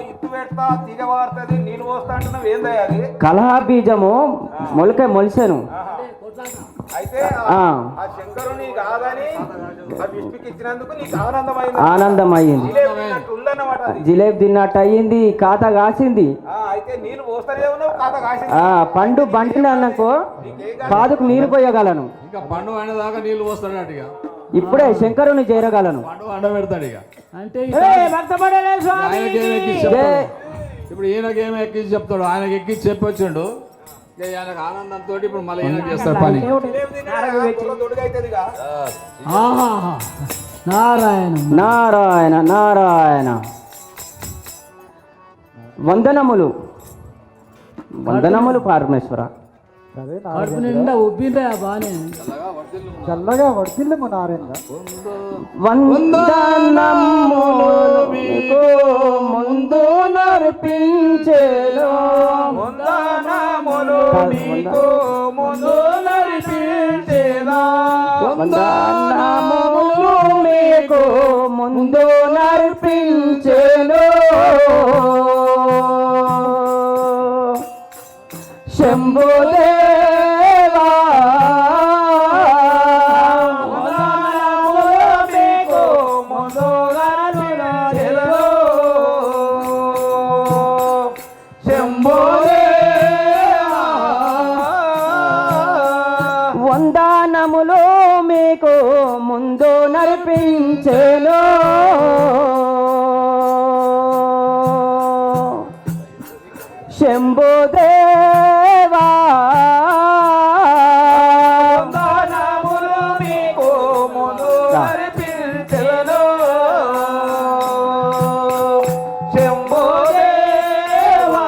ఇత్తు పెడతా తీగ వారుతుంది నీళ్ళు పోస్తా అంటున్నావు ఏందయ్య అది
కలహ బీజము మొలిసెను
అయితే
ఆ.
ఆ శంకరుని కాదని ఆ విష్ణుకి ఇచ్చినందుకు నీకు ఆనందమైంది
ఆనందం అయ్యింది
ఉందన్నమాట అది
జిలేబీ తిన్నట్టు అయ్యింది కాత కాసింది
అయితే నీళ్ళు పోస్తానే ఉన్నావు కాత కాసింది
పండు బంటిననుకో కాదుకు నీరు పోయగలను
ఇంకా పండు అయినదాకా నీళ్లు పోస్తాడట ఇక
ఇప్పుడే శంకరుని చేరగలను
పండు వండబెడతాడు ఇక
అంటే
ఆయనకేం ఎక్కించి చెప్తాడు ఇప్పుడు ఈయనకేం ఎక్కించి చెప్తాడు ఆయనకి ఎక్కించి చెప్పొచ్చిండు ఇక ఆయనకు ఆనందంతో ఇప్పుడు మళ్ళీ ఈయన చేస్తాడు పని
దొడుగైతుందిగా
ఆహా నారాయణ
నారాయణ నారాయణ వందనములు వందనములు పరమేశ్వర
కడుపు నిండా ఉబ్బిందా బానే
చల్లగా వర్తిల్లము నారాయణ
వందనములు మీకు ముందు నర్పించేను
వందనములు మీకు ముందు నడిపించేదా
వందనములు మీకు ముందు నర్పించెను శంభుదేవా
వందనములు మీకు ముందు నడిపించెను
వందనములు మీకు ముందు నడిపించెను శంభుదేవా
వందనములు మీకు ముందు నడిపించెను శంభుదేవా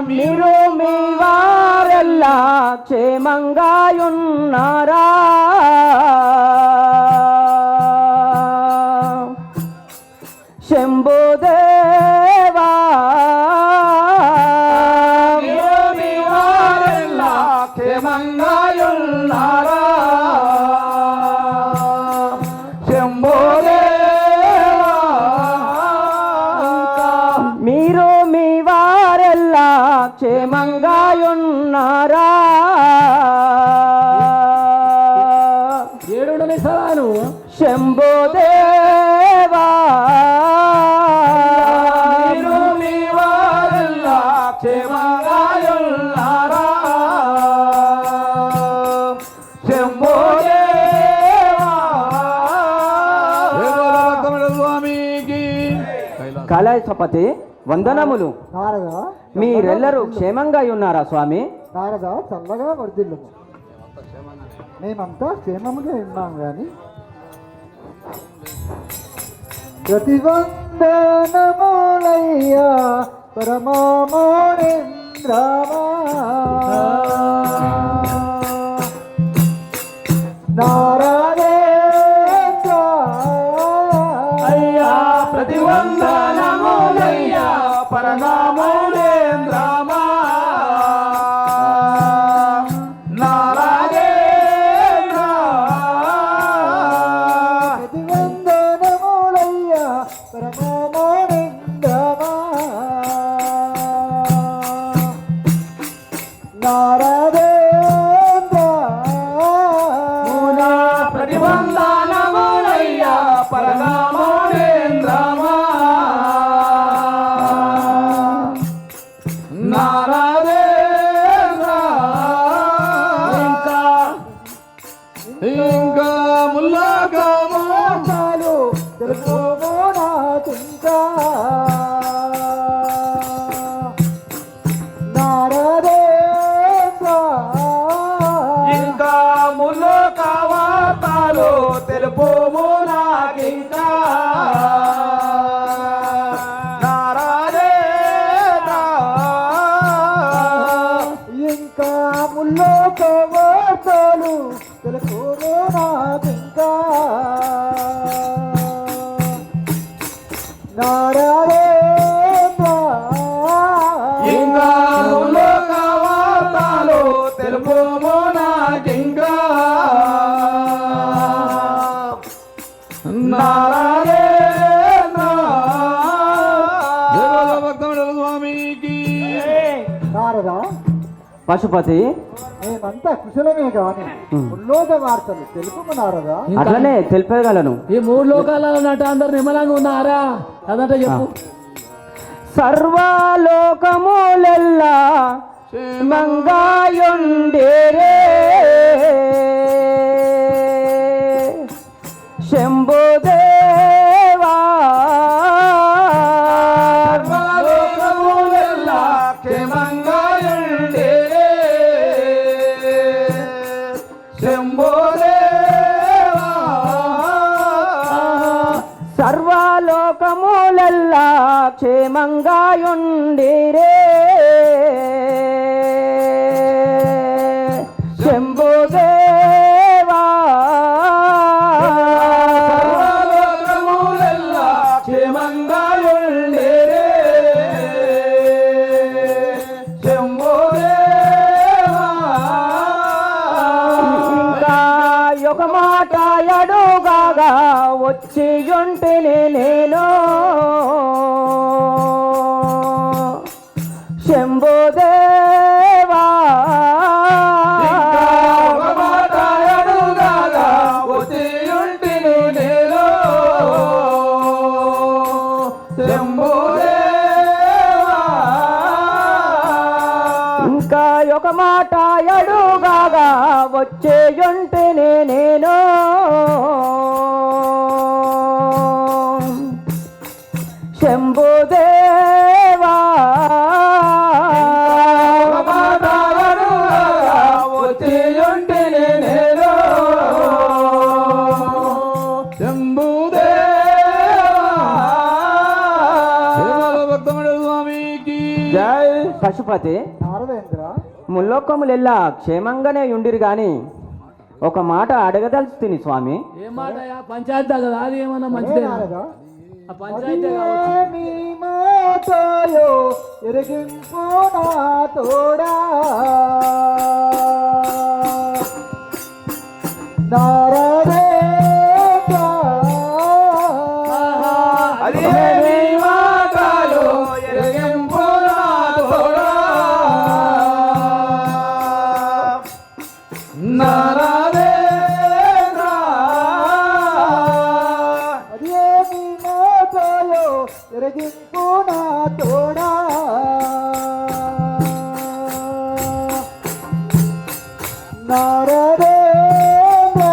మీరు మీ వారెల్లా క్షేమంగా ఉన్నారా శంభుదేవా
మీరు మీ వారెల్లా క్షేమంగా ఉన్నారా శంభుదేవా
మీరు మీ వారెల్లా క్షేమంగా ఉన్నారా
ఏడుండని సవాలు
శంభుదేవా
మీరు మీ వారెల్లా క్షేమంగా ఉన్నారా శంభుదేవా
స్వామికి
కైలాసపతి వందనములు
నారద
మీరెల్లరూ క్షేమంగా ఉన్నారా స్వామి
నారద చల్లగా వర్ధిల్లుము మేమంతా క్షేమముగా ఉన్నాం కానీ ప్రతివందనములయ్యా పరమామోరేంద్రమా నారాయణ
అయ్యా ప్రతివందనములయ్యా పరమామోలేంద్రమా నారాయణ
ప్రతివందనములయ్యా పరమామోరేంద్రమా నారాయణ
ప్రతివందనములయ్యా పరమామోలేంద్రమా నారాయణ
ఇంకా ముల్లాగాము
చాలు తెలుసుకోమో నాకింకా నారాయణ
ఇంకా ముల్లో కావాతాలు తెలుపుము నాకింకా నారాయణ
ఇంకా ముల్లో కవార్తలు తెలుసుకోమో నాకింకా నారాయణ
ఇంకా ముల్లో కావాతాలు తెలుపుము నాకింకా నారాయణ
స్వామికి
నారద
పశుపతి
మేమంతా కుశలమే కాని ఉల్లోక వార్తలు తెలుపు నారద
అట్లనే తెలిపగలను
ఈ మూడు లోకాలలో ఉన్నట్టు అందరు నిమ్మలంగా ఉన్నారా అదంటే చెప్పు
సర్వలోకములెల్లా మంగాయుండేరే శంభుదేవా
సర్వలోకములెల్లా క్షేమంగాయుండేరే శంభుదేవా
సర్వలోకములెల్లా క్షేమంగాయుండిరే శంభుదేవా
సర్వలోకములెల్లా క్షేమంగాయుండేరే
వచ్చి ఉంటేనే నేను శంభోదేవా ఇంకా ఒక మాట అడుగాగా వచ్చేయుంటేనే నేను శంభుదేవా
వచ్చేయుంటేనే నేను
జై పశుపతి.
నారదేంద్ర
ముల్లోకములెల్లా క్షేమంగానే ఉండిరు గాని ఒక మాట అడగదలుచుతుంది స్వామి.
ఏం మాట పంచాయతీ కదా, అది ఏమన్నా మంచిదే
నారదా
ఆ పంచాయతీ కావచ్చు.
నీ మాటలో ఎరిగింపు నా తోడా నారదేంద్ర
అది నీ మాటలు ఎరిగింపు నా తోడా. నారాదేంద్ర
అదే నీ మాటలో ఎరిగింపు నా తోడా నారదేంద్ర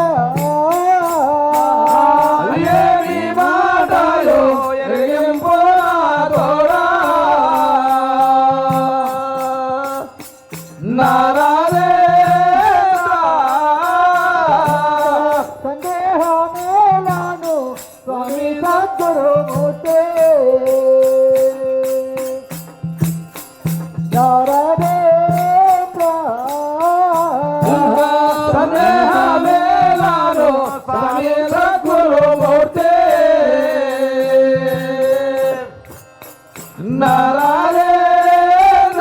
అదే నీ మాటలు ఎరిగింపు నా తోడా. నారాదేంద్ర
సందేహమేలాను స్వామి సద్గురు మూర్తే నారదేంద్ర
సందేహమేలాను స్వామి సద్గురుమూర్తి. నారాయణ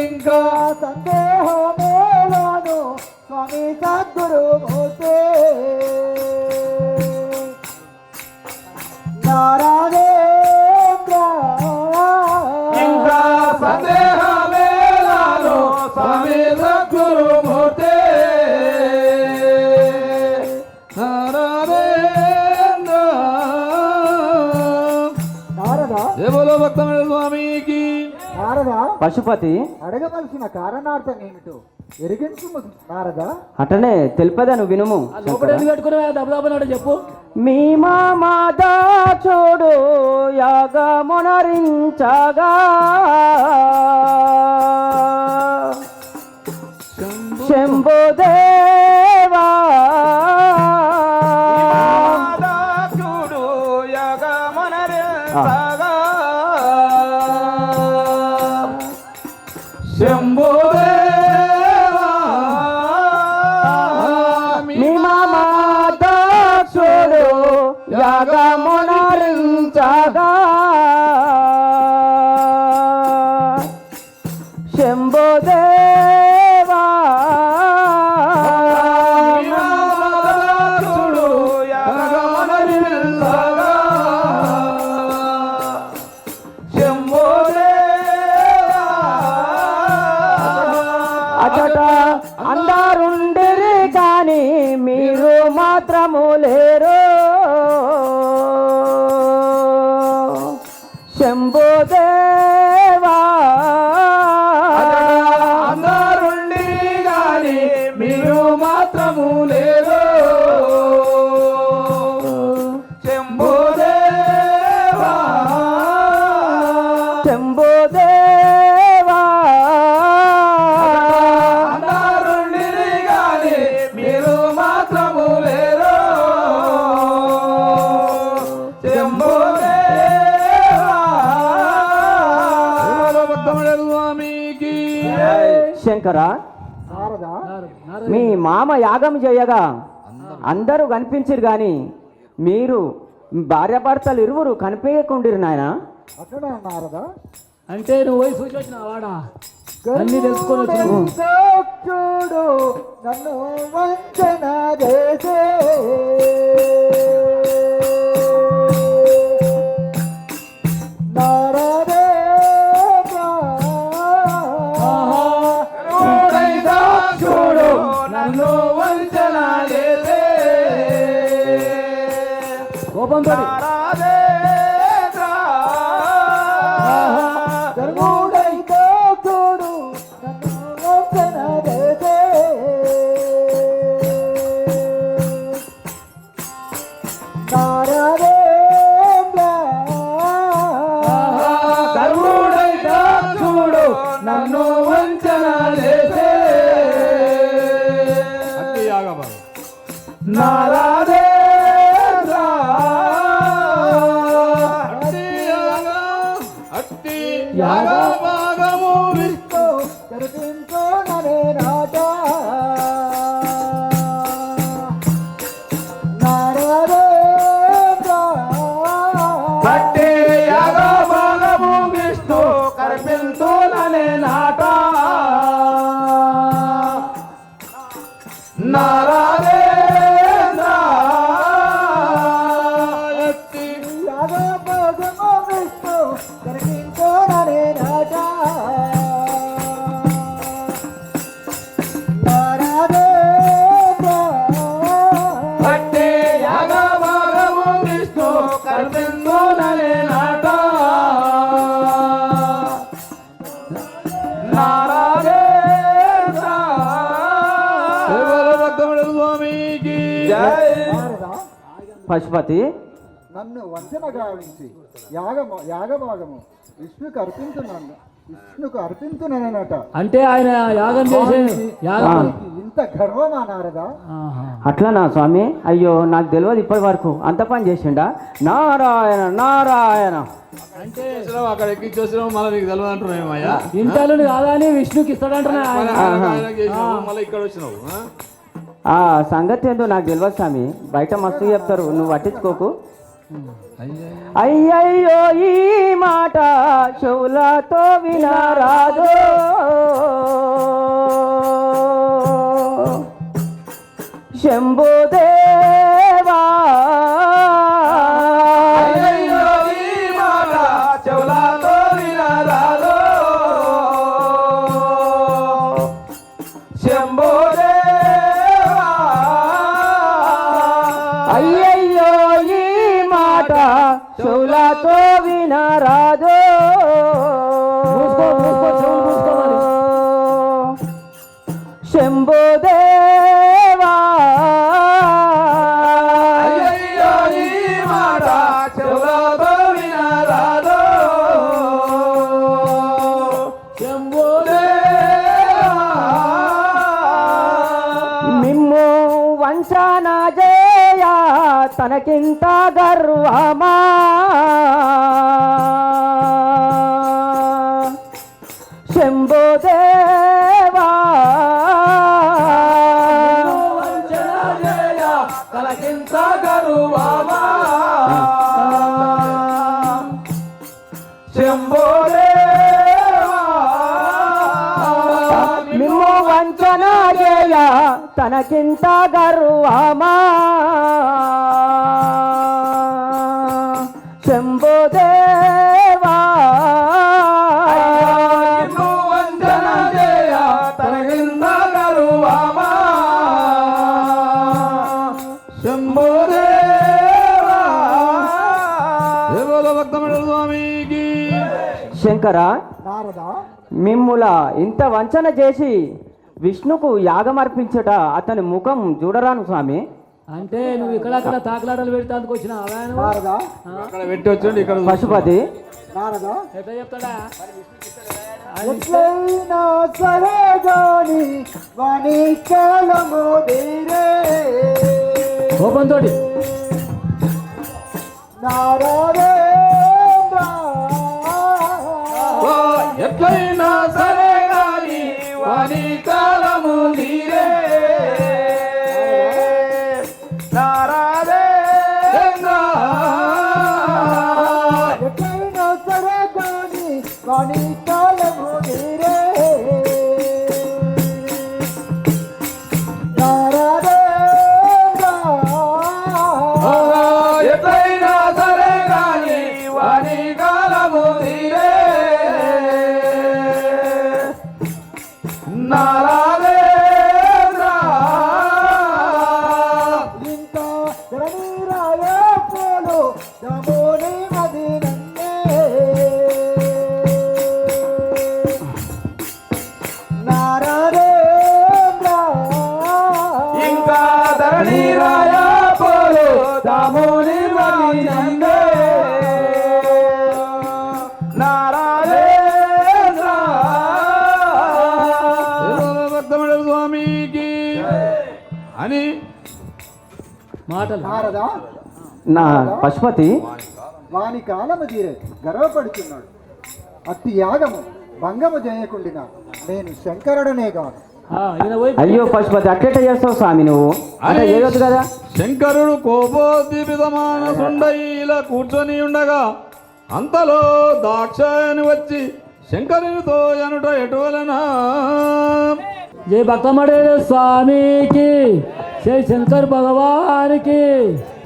ఇంకా
సందేహమేలాను స్వామి సద్గురు మూర్తే నారదేంద్ర
ఇంకా సందేహమేలాను స్వామి సద్గురుమూర్తి. నారాయణ
నారదా
దేవలో భక్తమైన స్వామికి
నారదా
పశుపతి
అడగవలసిన కారణార్థం ఏమిటో ఎరిగించు నారదా
అటనే తెలుపదను వినుము.
ఆ లోపల ఎందుకు పెట్టుకున్నా దెబ్బ చెప్పు.
మీ మామాదా చూడు యాగమునరించగా శంభుదేవా
చూడు యగమనరించగా శంభుదేవా
మీ మామాదా చూడు యాగమునరించగా శంభుదేవా
చూడు యగమనరించగా శంభుదేవా
అచట అందరుండిరి కాని మీరు మాత్రము లేరు శంభుదేవా
అందరుండి గాని మీరు మాత్రము లేరు శంభుదేవా
శంభుదేవా
అందరుండి గాని మీరు మాత్రము లేరు శంభుదేవా
భక్తమైన స్వామికి
శంకర
నారదా
మీ మామ యాగం చేయగా అందరూ కనిపించరు గాని మీరు భార్యాభర్తలు ఇరువురు కనిపించకుండిరు నాయన.
అక్కడ నారదా
అంటే నువ్వు పోయి చూసి వచ్చిన వాడా అన్ని తెలుసుకొని వచ్చినావు.
చూడు నన్ను వంచన చేసే
చూడు నన్ను వంచన చేసే
కోపంతో
గర్భుడైతే చూడు నన్ను వంచన చేసే
గర్వుడైతే చూడు నన్ను వంచన చేసే
అట్టి యాగమా
నారాధేంద్ర
అట్టి యాగ అట్టి యాగభాగము విష్ణు
కరుతించో ననే నాట
భక్తి యాగభాగము విష్ణు కర్పింతుననే నాట నారాధేంద్ర
అట్టి
యాగభోగము విష్ణు కరుతించో ననే నాట
భక్తి యాగభాగము విష్ణు కర్పింతుననే నాట నారాధేంద్ర
భక్తముడు స్వామికి
జై
పశుపతి
నన్ను వంచన గావించి యాగభాగము విష్ణుకు అర్పించునట
అంటే ఆయన యాగం చేసే యాగం
ఇంత గర్వమా నారదా?
ఆహా.
అట్లనా స్వామి? అయ్యో నాకు తెలియదు ఇప్పటి వరకు అంత పని చేసిండా? నారాయణ నారాయణ.
అంటే
వచ్చినావు, అక్కడ ఎక్కించొచ్చినావు, మళ్ళీ నీకు తెలియదు అంటున్నావు అయ్యా.
ఇంటలు కాదా అని విష్ణుకి ఇస్తాడంటున్నా ఆయన.
మళ్ళీ ఇక్కడ వచ్చినావు
ఆ సంగతి ఏందో నాకు తెలియదు స్వామి, బయట మస్తు చెప్తారు, నువ్వు పట్టించుకోకు. అయ్యయ్యో ఈ మాట చెవులతో వినరాదు, శంభుదేవా
అయ్యయ్యో ఈ మాట చెవులతో వినరాదు, శంభోదేవా.
అయ్యయ్యో ఈ మాట చెవులతో వినరాదు,
మూసుకో, మూసుకో, చెవులు మూసుకో మరి.
శంభుదేవా
అయ్యయ్యో ఈ మాట చెవులతో వినరాదు, శంభోదేవా.
మిమ్ము వంచన జయ తనకింత గర్వమా, శంభుదేవా
వంచన జయ కలకింత గరువమా, శంభోదేవా.
మిమ్ము వంచన జయ తనకింత గర్వమా, శంభుదేవా
నిన్ను వంచన జయ తనకింత గరువమా, శంభోదేవా.
భక్తముడు స్వామికి
శంకర,
నారదా
మిమ్ముల ఇంత వంచన చేసి విష్ణుకు యాగమర్పించట అతని ముఖం చూడరాను స్వామి.
అంటే నువ్వు ఇక్కడక్కడ తాకలాటలు పెడతానికి వచ్చిన
నారదా
అక్కడ పెట్టి వచ్చండి ఇక్కడ
పశుపతి
నారదా
ఎట్లా చెప్తాడా?
ఎట్లయినా సరే గాని వాణి కాలము తీరే
కోపంతో
నారాయణ
ఎట్లయినా సరే గాని వాని కాలము నీరే, నారాధేంద్ర.
ఎట్లయినా సరే గాని వాణి కాలము తీరే
భక్తమండలి స్వామికి అని
మాటలు
నారదా
నా పశుపతి
వాని కాలము తీరే గర్వపడుతున్నాడు. అట్టి యాగము భంగము చేయకుండినా నేను శంకరుడనే కాను.
ఈయన పోయి
అయ్యో పశుపతి అట్లెట్ట చేస్తావు స్వామి నువ్వు అంటే చేయొద్దు కదా.
శంకరుడు కోపోద్దీపితమాన సొండయిలా కూర్చొని ఉండగా అంతలో దాక్షాయని వచ్చి శంకరునితో ఎనుట ఎటువలనా
జై భక్తమడే స్వామికి జై శంకర్ భగవానికి